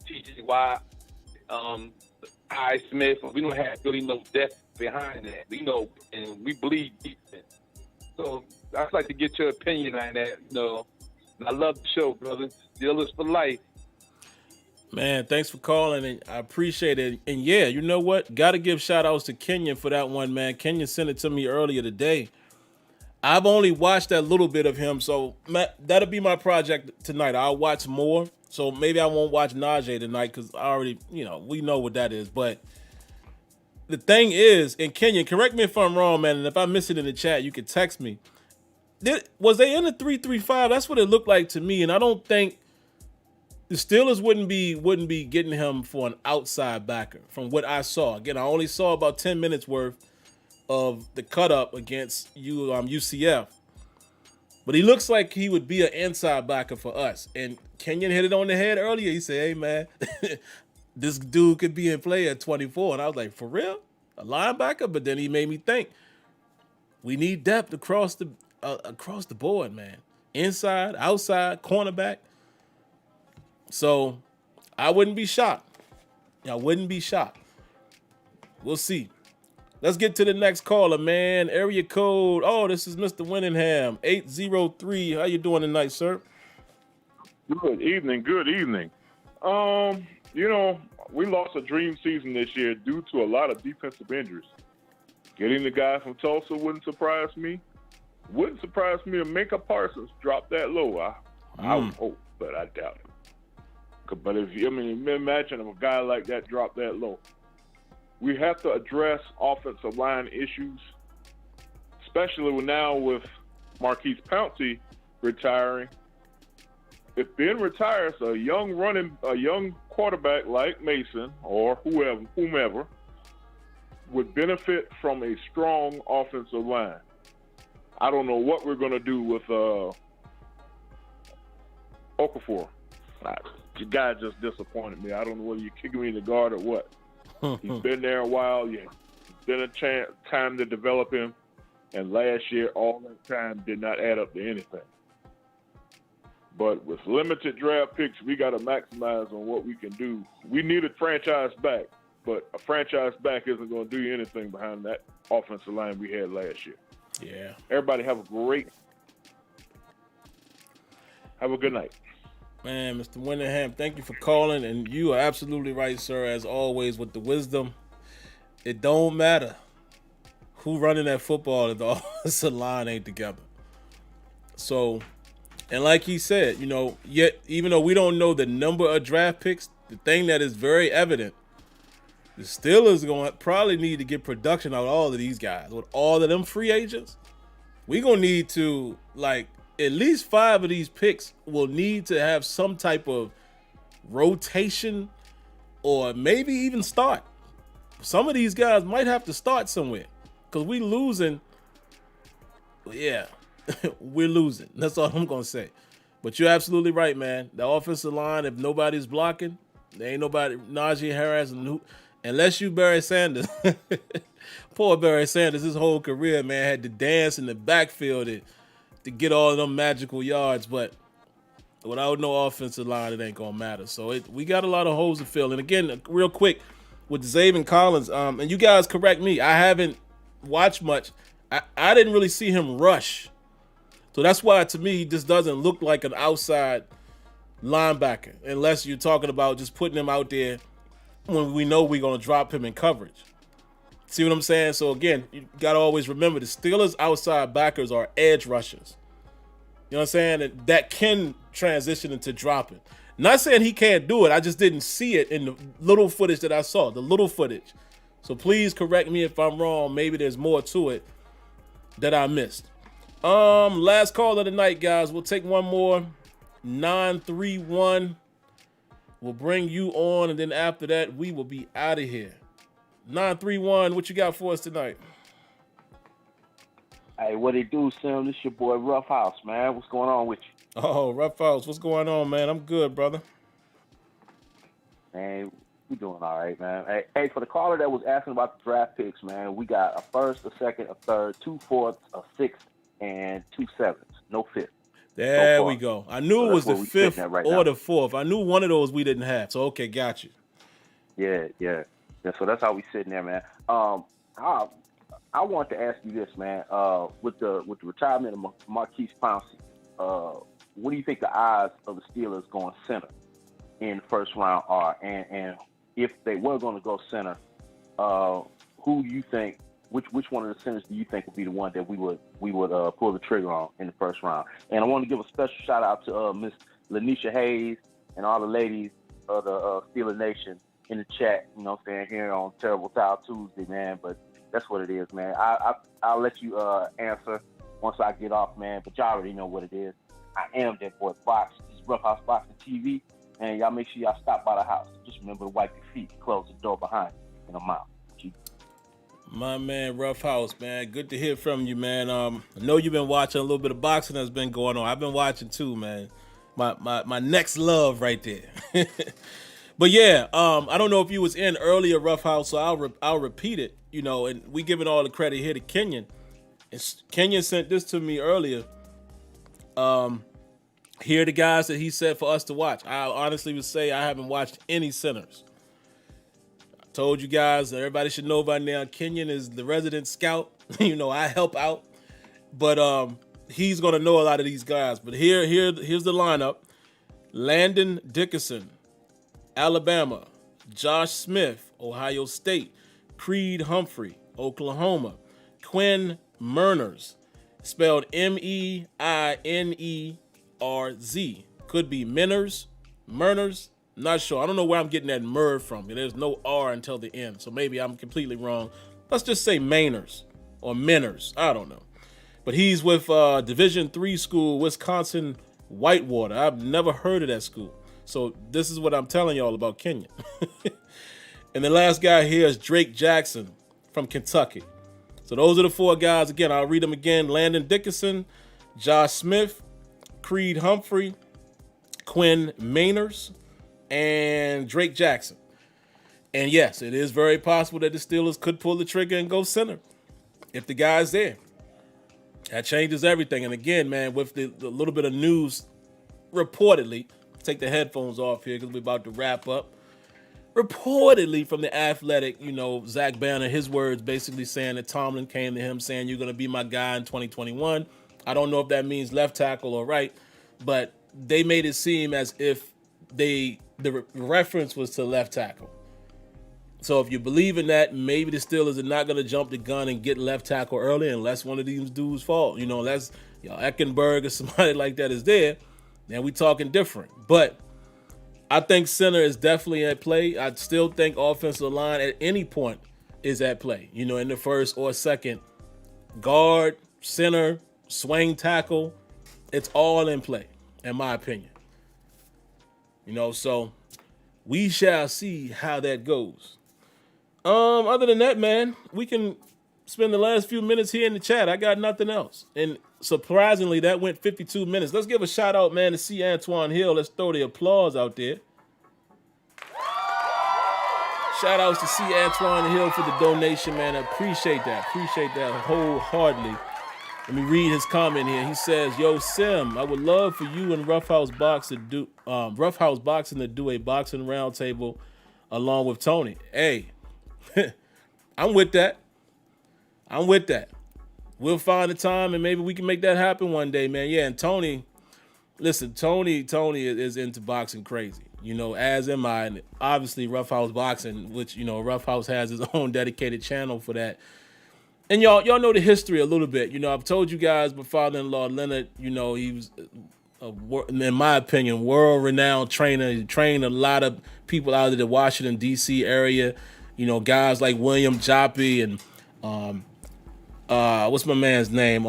T.J. Watt, I. Smith. We don't have really no depth behind that. And we bleed defense. So I'd like to get your opinion on that. I love the show, brother. Steelers for life. Man, thanks for calling, and I appreciate it. And yeah, you know what? Got to give shout-outs to Kenyon for that one, man. Kenyon sent it to me earlier today. I've only watched that little bit of him, so that'll be my project tonight. I'll watch more, so maybe I won't watch Najee tonight because I already, we know what that is. But the thing is, and Kenyon, correct me if I'm wrong, man, and if I miss it in the chat, you can text me. Was they in the 3-3-5? That's what it looked like to me, and I don't think the Steelers wouldn't be getting him for an outside backer from what I saw. Again, I only saw about 10 minutes worth of the cut up against UCF. But he looks like he would be an inside backer for us. And Kenyon hit it on the head earlier. He said, hey, man, this dude could be in play at 24. And I was like, for real? A linebacker? But then he made me think, we need depth across the board, man. Inside, outside, cornerback. So I wouldn't be shocked. We'll see. Let's get to the next caller, man. Area code. Oh, this is Mr. Winningham, 803. How you doing tonight, sir? Good evening. We lost a dream season this year due to a lot of defensive injuries. Getting the guy from Tulsa wouldn't surprise me. Wouldn't surprise me if Micah Parsons dropped that low. I would hope, but I doubt it. But imagine if a guy like that dropped that low. We have to address offensive line issues, especially now with Marquise Pouncey retiring. If Ben retires, a young quarterback like Mason or whomever would benefit from a strong offensive line. I don't know what we're going to do with Okafor. The guy just disappointed me. I don't know whether you're kicking me in the guard or what. He's been there a while. Yeah, it's been a time to develop him. And last year, all that time did not add up to anything. But with limited draft picks, we got to maximize on what we can do. We need a franchise back, but a franchise back isn't going to do anything behind that offensive line we had last year. Yeah. Everybody have a good night. Man, Mr. Winningham, thank you for calling, and you are absolutely right, sir, as always, with the wisdom. It don't matter who running that football if the offensive line ain't together. So, and like he said, yet even though we don't know the number of draft picks, the thing that is very evident, the Steelers going to probably need to get production out of all of these guys. With all of them free agents, we're going to need to, at least 5 of these picks will need to have some type of rotation or maybe even start. Some of these guys might have to start somewhere because we losing. Yeah, we're losing. That's all I'm going to say. But you're absolutely right, man. The offensive line, if nobody's blocking, there ain't nobody, Najee Harris, unless you Barry Sanders. Poor Barry Sanders, his whole career, man, had to dance in the backfield to get all of them magical yards. But Without no offensive line, it ain't gonna matter. So we got a lot of holes to fill. And again, real quick, with Zaven Collins, and you guys correct me, I haven't watched much. I didn't really see him rush. So that's why, to me, he just doesn't look like an outside linebacker, unless you're talking about just putting him out there when we know we're going to drop him in coverage. See what I'm saying? So, again, you got to always remember the Steelers' outside backers are edge rushers. You know what I'm saying? And that can transition into dropping. Not saying he can't do it. I just didn't see it in the little footage that I saw, the little footage. So please correct me if I'm wrong. Maybe there's more to it that I missed. Last call of the night, guys. We'll take one more. 931. We'll bring you on, and then after that, we will be out of here. 931, what you got for us tonight? Hey, what it do, Sim? This your boy Rough House, man. What's going on with you? Oh, Rough House. What's going on, man? I'm good, brother. Man, we doing all right, man. Hey, for the caller that was asking about the draft picks, man, we got a first, a second, a third, 2 fourths, a sixth, and 2 sevenths. No fifth. There we go. I knew it was the fifth or the fourth. I knew one of those we didn't have. So, okay, got you. Yeah. So that's how we sitting there, man. I want to ask you this, man. With the retirement of Marquise Pouncey, what do you think the odds of the Steelers going center in the first round are? And if they were going to go center, who do you think? Which one of the centers do you think would be the one that we would pull the trigger on in the first round? And I want to give a special shout out to Miss Lanisha Hayes and all the ladies of the Steeler Nation in the chat. You know what I'm saying, here on Terrible Tile Tuesday, man. But that's what it is, man. I'll let you answer once I get off, man. But y'all already know what it is. I am that boy Box. This is Rough House Boxing TV, and y'all make sure y'all stop by the house. Just remember to wipe your feet, close the door behind you, and I'm out. My man, Rough House, man. Good to hear from you, man. I know you've been watching a little bit of boxing that's been going on. I've been watching too, man. My next love right there. But yeah, I don't know if you was in earlier, Rough House, so I'll repeat it. You know, and we giving all the credit here to Kenyon. And Kenyon sent this to me earlier. Here are the guys that he said for us to watch. I honestly would say I haven't watched any centers. Told you guys, everybody should know by now, Kenyon is the resident scout. You know, I help out. But he's going to know a lot of these guys. But here's the lineup. Landon Dickerson, Alabama. Josh Smith, Ohio State. Creed Humphrey, Oklahoma. Quinn Merners, spelled Meinerz. Could be Merners. Not sure. I don't know where I'm getting that Mer from. There's no R until the end, so maybe I'm completely wrong. Let's just say Mainers or Menners. I don't know. But he's with Division III school, Wisconsin Whitewater. I've never heard of that school. So this is what I'm telling y'all about Kenya. And the last guy here is Drake Jackson from Kentucky. So those are the 4 guys. Again, I'll read them again. Landon Dickerson, Josh Smith, Creed Humphrey, Quinn Mainers, and Drake Jackson. And yes, it is very possible that the Steelers could pull the trigger and go center if the guy's there. That changes everything. And again, man, with the little bit of news, reportedly, take the headphones off here because we're about to wrap up. Reportedly from the Athletic, you know, Zach Banner, his words basically saying that Tomlin came to him saying, you're going to be my guy in 2021. I don't know if that means left tackle or right, but they made it seem as if the reference was to left tackle. So if you believe in that, maybe the Steelers are not going to jump the gun and get left tackle early unless one of these dudes fall. You know, unless Eckenberg or somebody like that is there, then we talking different. But I think center is definitely at play. I still think offensive line at any point is at play. You know, in the first or second, guard, center, swing tackle, it's all in play, in my opinion. You know, so we shall see how that goes. Other than that, man, we can spend the last few minutes here in the chat. I got nothing else. And surprisingly, that went 52 minutes. Let's give a shout out, man, to C. Antoine Hill. Let's throw the applause out there. Shout outs to C. Antoine Hill for the donation, man. I appreciate that. Appreciate that wholeheartedly. Let me read his comment here. He says, "Yo, Sim, I would love for you and Roughhouse Boxing to do a boxing roundtable along with Tony." Hey, I'm with that. We'll find a time and maybe we can make that happen one day, man. Yeah, and Tony, listen, Tony is into boxing crazy. As am I. And obviously, Roughhouse Boxing, which Roughhouse has his own dedicated channel for that. And y'all know the history a little bit. I've told you guys, my father-in-law Leonard, he was, in my opinion, world-renowned trainer. He trained a lot of people out of the Washington D.C. area. Guys like William Joppy and what's my man's name?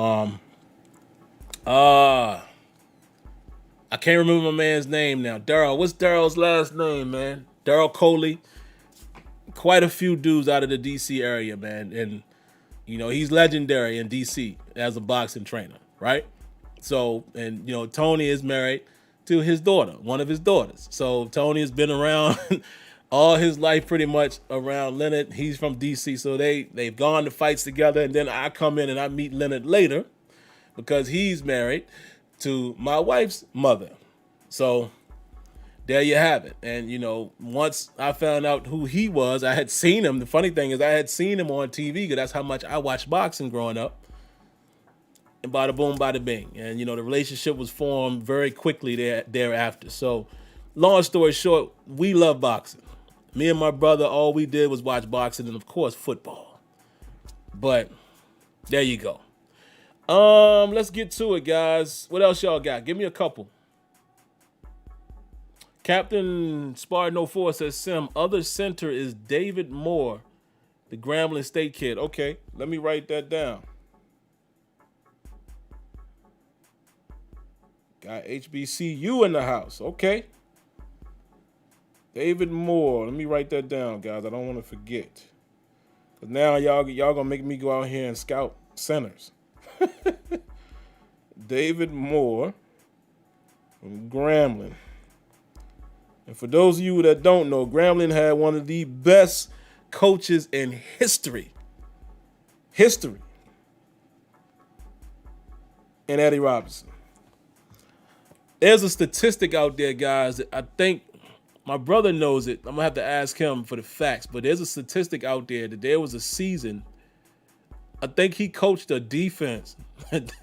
I can't remember my man's name now. Daryl. What's Daryl's last name, man? Daryl Coley. Quite a few dudes out of the D.C. area, man, and he's legendary in D.C. as a boxing trainer, right? So, and, Tony is married to his daughter, one of his daughters. So Tony has been around all his life pretty much around Leonard. He's from D.C., so they've gone to fights together. And then I come in and I meet Leonard later because he's married to my wife's mother. So there you have it. And, once I found out who he was, I had seen him. The funny thing is I had seen him on TV because that's how much I watched boxing growing up. And bada boom, bada bing. And, the relationship was formed very quickly thereafter. So long story short, we love boxing. Me and my brother, all we did was watch boxing and, of course, football. But there you go. Let's get to it, guys. What else y'all got? Give me a couple. Captain Spartan 04 says, Sim, other center is David Moore, the Grambling State kid. Okay, let me write that down. Got HBCU in the house. Okay. David Moore. Let me write that down, guys. I don't want to forget. Because now y'all going to make me go out here and scout centers. David Moore from Grambling. And for those of you that don't know, Grambling had one of the best coaches in history. And Eddie Robinson. There's a statistic out there, guys, that I think my brother knows it. I'm going to have to ask him for the facts. But there's a statistic out there that there was a season, I think he coached a defense that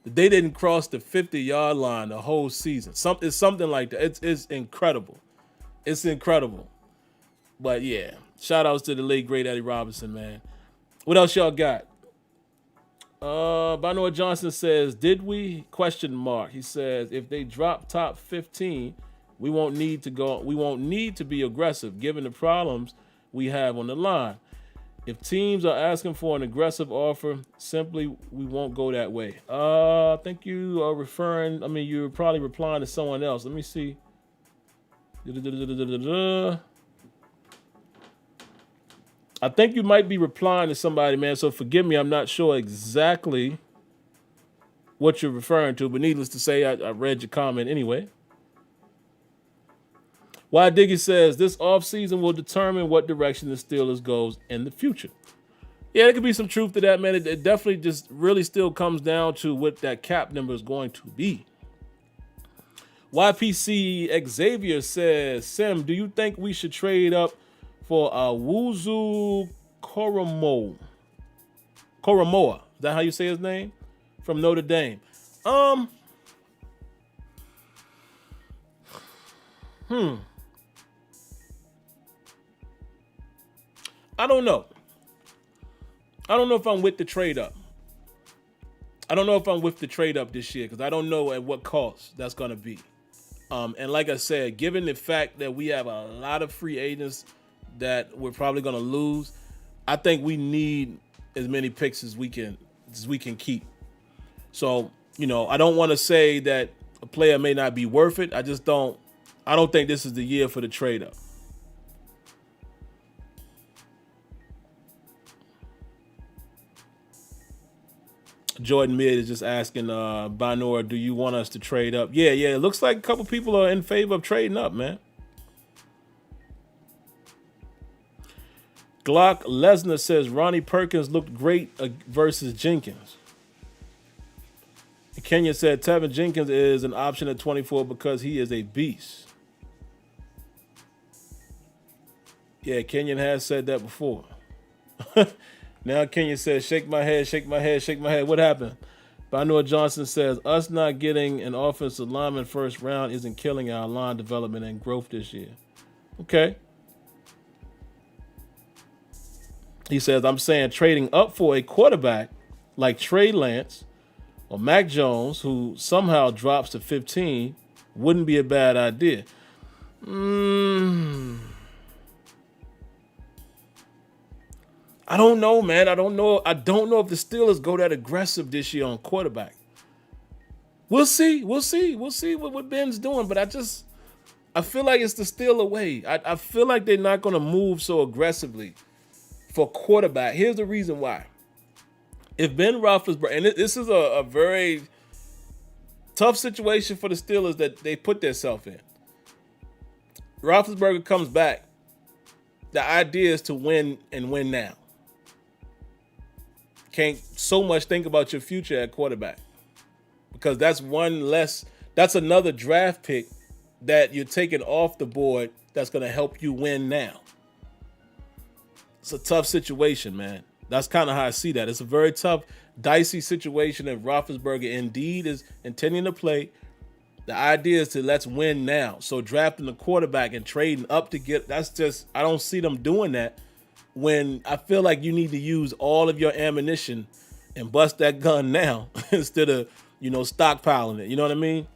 they didn't cross the 50-yard line the whole season. It's something like that. It's incredible. It's incredible. But, yeah, shout-outs to the late, great Eddie Robinson, man. What else y'all got? Banoa Johnson says, did we? ? He says, if they drop top 15, we won't need to be aggressive given the problems we have on the line. If teams are asking for an aggressive offer, simply we won't go that way. I think you are you're probably replying to someone else. Let me see. I think you might be replying to somebody, man, so forgive me. I'm not sure exactly what you're referring to, but needless to say, I read your comment anyway. Why Diggy says, this offseason will determine what direction the Steelers goes in the future. Yeah, there could be some truth to that, man. It definitely just really still comes down to what that cap number is going to be. YPC Xavier says, Sim, do you think we should trade up for Wuzu Koromoa? Is that how you say his name? From Notre Dame. I don't know. I don't know if I'm with the trade up. This year because I don't know at what cost that's going to be. And like I said, given the fact that we have a lot of free agents that we're probably going to lose, I think we need as many picks as we can keep. So, I don't want to say that a player may not be worth it. I don't think this is the year for the trade up. Jordan Mid is just asking Banor, do you want us to trade up? Yeah. It looks like a couple people are in favor of trading up, man. Glock Lesnar says Ronnie Perkins looked great versus Jenkins. Kenya said Tevin Jenkins is an option at 24 because he is a beast. Yeah, Kenyon has said that before. Now Kenyon says, shake my head, shake my head, shake my head. What happened? Banua Johnson says, us not getting an offensive lineman first round isn't killing our line development and growth this year. Okay. He says, I'm saying trading up for a quarterback like Trey Lance or Mac Jones, who somehow drops to 15, wouldn't be a bad idea. I don't know, man. I don't know if the Steelers go that aggressive this year on quarterback. We'll see. We'll see what Ben's doing. But I feel like it's the Steeler way. I feel like they're not going to move so aggressively for quarterback. Here's the reason why. If Ben Roethlisberger, and this is a very tough situation for the Steelers that they put themselves in. Roethlisberger comes back. The idea is to win and win now. Can't so much think about your future at quarterback because that's another draft pick that you're taking off the board that's going to help you win now. It's a tough situation, man. That's kind of how I see that. It's a very tough, dicey situation if Roethlisberger indeed is intending to play. The idea is to let's win now. So drafting the quarterback and trading up to get, I don't see them doing that when I feel like you need to use all of your ammunition and bust that gun now instead of, stockpiling it. You know what I mean?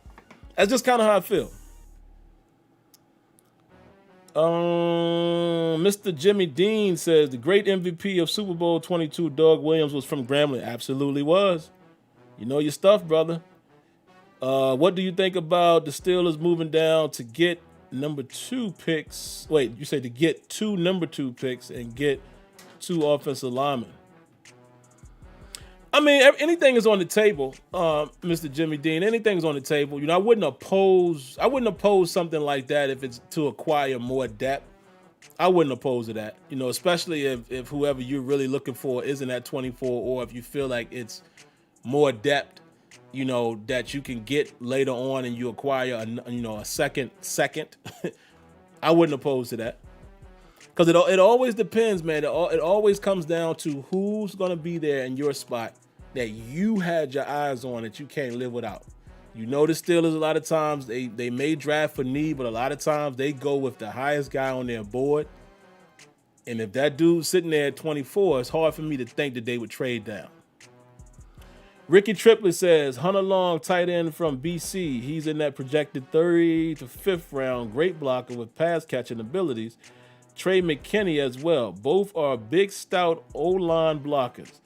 That's just kind of how I feel. Mr. Jimmy Dean says the great MVP of Super Bowl 22, Doug Williams, was from Grambling. Absolutely was. You know your stuff, brother. What do you think about the Steelers moving down to get number 2 picks? Wait, you say to get 2 number 2 picks and get 2 offensive linemen. I mean, anything is on the table, Mr. Jimmy Dean. Anything is on the table. I wouldn't oppose something like that if it's to acquire more depth. I wouldn't oppose to that. Especially if whoever you're really looking for isn't at 24, or if you feel like it's more depth, that you can get later on and you acquire a second. I wouldn't oppose to that. Because it always depends, man. It always comes down to who's going to be there in your spot that you had your eyes on that you can't live without. The Steelers, a lot of times, they may draft for need, but a lot of times they go with the highest guy on their board. And if that dude's sitting there at 24, it's hard for me to think that they would trade down. Ricky Triplett says, Hunter Long, tight end from BC. He's in that projected 3rd to 5th round. Great blocker with pass catching abilities. Trey McKinney as well. Both are big, stout O-line blockers.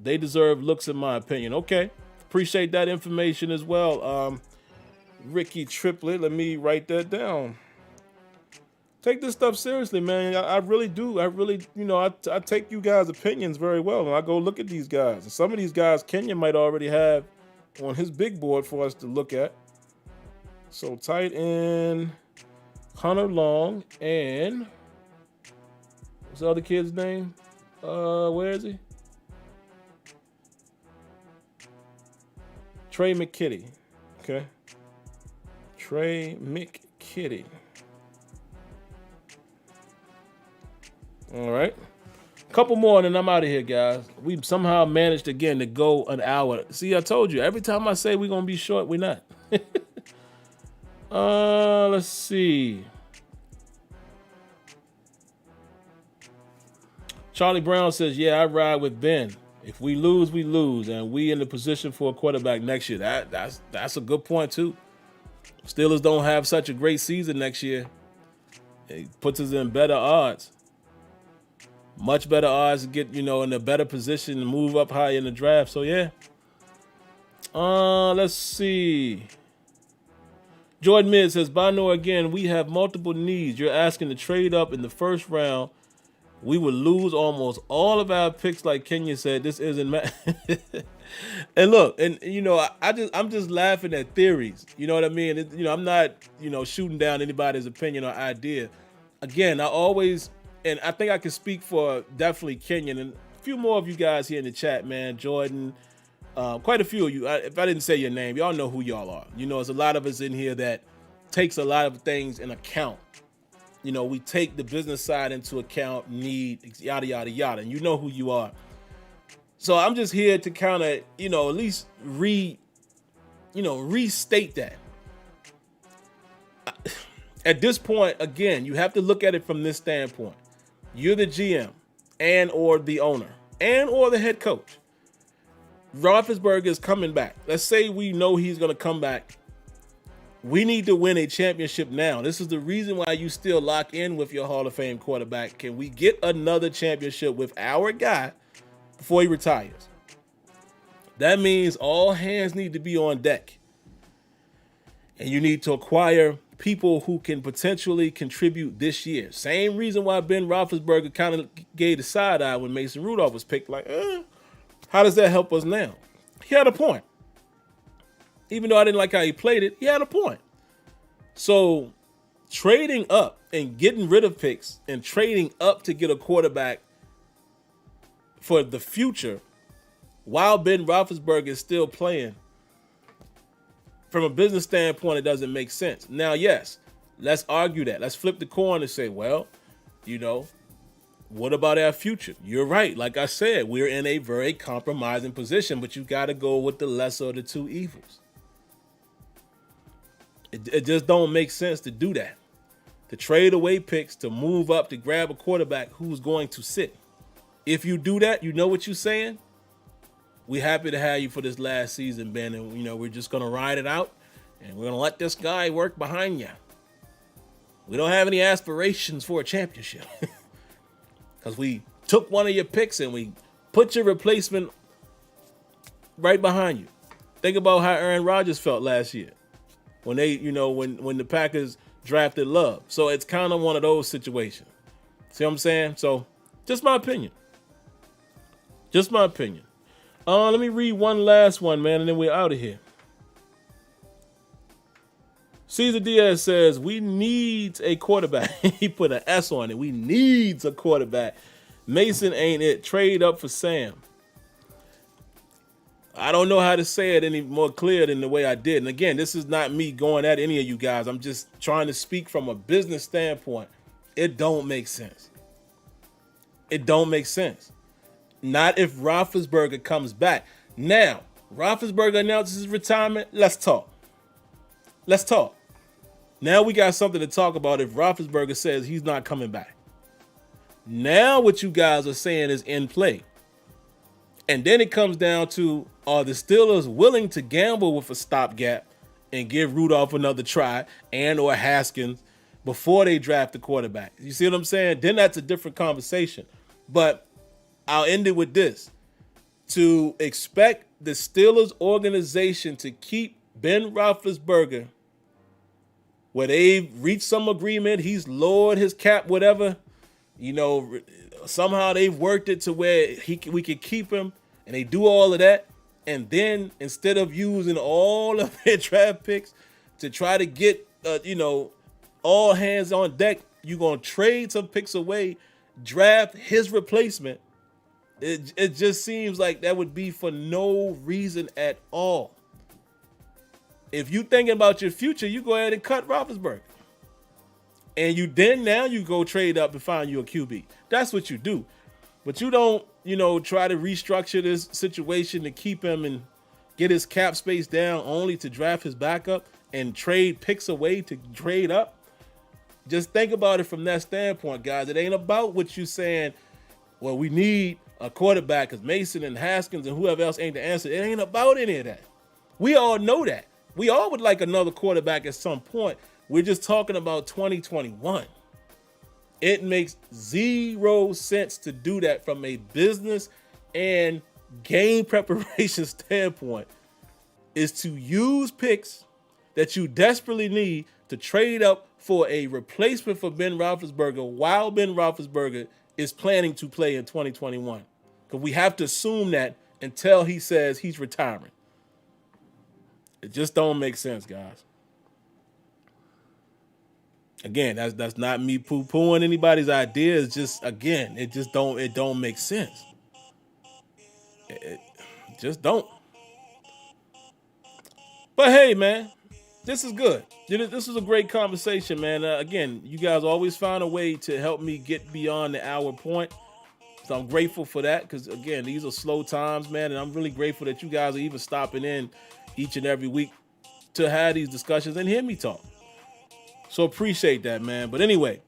They deserve looks, in my opinion. Okay. Appreciate that information as well. Ricky Triplett, let me write that down. Take this stuff seriously, man. I really do. I really, I take you guys' opinions very well. And I go look at these guys. And some of these guys Kenya might already have on his big board for us to look at. So tight end, Hunter Long, and what's the other kid's name? Where is he? Trey McKitty. Okay. Trey McKitty. All right. Couple more and then I'm out of here, guys. We somehow managed again to go an hour. See, I told you, every time I say we're going to be short, we're not. Let's see. Charlie Brown says, yeah, I ride with Ben. If we lose, we lose, and we in the position for a quarterback next year. That's a good point, too. Steelers don't have such a great season next year. It puts us in better odds. Much better odds to get, in a better position and move up high in the draft. So, yeah. Let's see. Jordan Mid says, Bano again, we have multiple needs. You're asking to trade up in the first round. We would lose almost all of our picks, like Kenya said. This isn't and look, and I'm just laughing at theories. You know what I mean? I'm not, shooting down anybody's opinion or idea. Again, and I think I can speak for definitely Kenyon and a few more of you guys here in the chat, man. Jordan, quite a few of you, if I didn't say your name, y'all know who y'all are. You know, there's a lot of us in here that takes a lot of things in account. You know, we take the business side into account, need, yada, yada, yada. And you know who you are. So I'm just here to kind of, you know, at least restate that. At this point, again, you have to look at it from this standpoint. You're the GM and or the owner and or the head coach. Roethlisberger is coming back. Let's say we know he's going to come back. We need to win a championship now. This is the reason why you still lock in with your Hall of Fame quarterback. Can we get another championship with our guy before he retires? That means all hands need to be on deck. And you need to acquire people who can potentially contribute this year. Same reason why Ben Roethlisberger kind of gave the side eye when Mason Rudolph was picked. Like, how does that help us now? He had a point. Even though I didn't like how he played it, he had a point. So trading up and getting rid of picks and trading up to get a quarterback for the future while Ben Roethlisberger is still playing, from a business standpoint, it doesn't make sense. Now, yes, let's argue that. Let's flip the coin and say, well, you know, what about our future? You're right. Like I said, we're in a very compromising position, but you got to go with the lesser of the two evils. It just don't make sense to do that. To trade away picks, to move up, to grab a quarterback who's going to sit. If you do that, you know what you're saying? We're happy to have you for this last season, Ben, and, you know, we're just going to ride it out, and we're going to let this guy work behind you. We don't have any aspirations for a championship because we took one of your picks and we put your replacement right behind you. Think about how Aaron Rodgers felt last year when they, you know, when the Packers drafted Love. So it's kind of one of those situations. See what I'm saying? So just my opinion. Just my opinion. Let me read one last one, man, and then we're out of here. Cesar Diaz says, we need a quarterback. He put an S on it. We needs a quarterback. Mason ain't it. Trade up for Sam. I don't know how to say it any more clear than the way I did. And again, this is not me going at any of you guys. I'm just trying to speak from a business standpoint. It don't make sense. It don't make sense. Not if Roethlisberger comes back. Now, Roethlisberger announces his retirement. Let's talk. Let's talk. Now we got something to talk about if Roethlisberger says he's not coming back. Now what you guys are saying is in play. And then it comes down to, are the Steelers willing to gamble with a stopgap and give Rudolph another try and or Haskins before they draft the quarterback? You see what I'm saying? Then that's a different conversation. But I'll end it with this. To expect the Steelers organization to keep Ben Roethlisberger where they've reached some agreement, he's lowered his cap, whatever, you know, somehow they've worked it to where we can keep him, and they do all of that. And then instead of using all of their draft picks to try to get, all hands on deck, you're going to trade some picks away, draft his replacement. It just seems like that would be for no reason at all. If you thinking about your future, you go ahead and cut Roethlisberger. And now you go trade up and find you a QB. That's what you do. But you don't, try to restructure this situation to keep him and get his cap space down only to draft his backup and trade picks away to trade up. Just think about it from that standpoint, guys. It ain't about what you saying, well, we need a quarterback because Mason and Haskins and whoever else ain't the answer. It ain't about any of that. We all know that. We all would like another quarterback at some point. We're just talking about 2021. It makes zero sense to do that from a business and game preparation standpoint, is to use picks that you desperately need to trade up for a replacement for Ben Roethlisberger while Ben Roethlisberger is planning to play in 2021. Because we have to assume that until he says he's retiring. It just don't make sense, guys. Again, that's not me poo-pooing anybody's idea. It's just, again, it don't make sense. It just don't. But hey, man, this is good. This was a great conversation, man. Again, you guys always find a way to help me get beyond the hour point. So I'm grateful for that because, again, these are slow times, man. And I'm really grateful that you guys are even stopping in each and every week to have these discussions and hear me talk. So appreciate that, man. But anyway,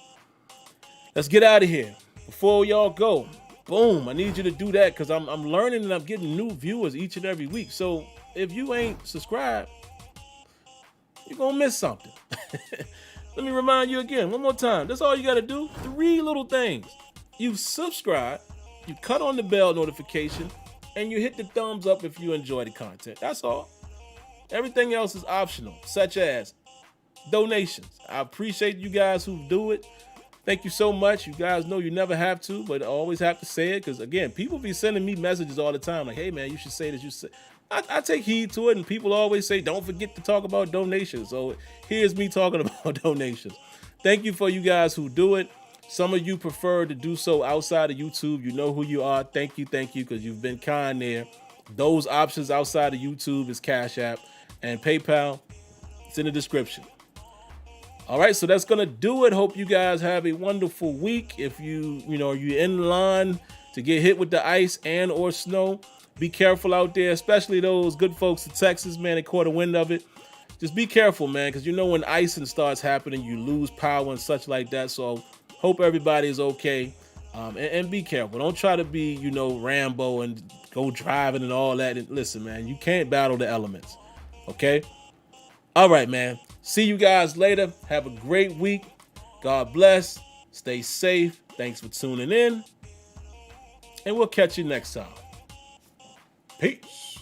let's get out of here. Before y'all go, boom, I need you to do that because I'm learning and I'm getting new viewers each and every week. So if you ain't subscribed, you're going to miss something. Let me remind you again, one more time. That's all you got to do. 3 little things. You subscribe, you cut on the bell notification, and you hit the thumbs up if you enjoy the content. That's all. Everything else is optional, such as donations. I appreciate you guys who do it. Thank you so much. You guys know you never have to, but I always have to say it because, again, people be sending me messages all the time like, hey, man, you should say this. You say. I take heed to it, and people always say, don't forget to talk about donations. So here's me talking about donations. Thank you for you guys who do it. Some of you prefer to do so outside of YouTube. You know who you are. Thank you, because you've been kind there. Those options outside of YouTube is Cash App and PayPal. It's in the description. All right, so that's going to do it. Hope you guys have a wonderful week. If you're in line to get hit with the ice and or snow, be careful out there, especially those good folks in Texas, man, they caught a wind of it. Just be careful, man, because when icing starts happening, you lose power and such like that. So hope everybody is okay, and be careful. Don't try to be, Rambo and go driving and all that. And listen, man, you can't battle the elements, okay? All right, man. See you guys later. Have a great week. God bless. Stay safe. Thanks for tuning in. And we'll catch you next time. Peace.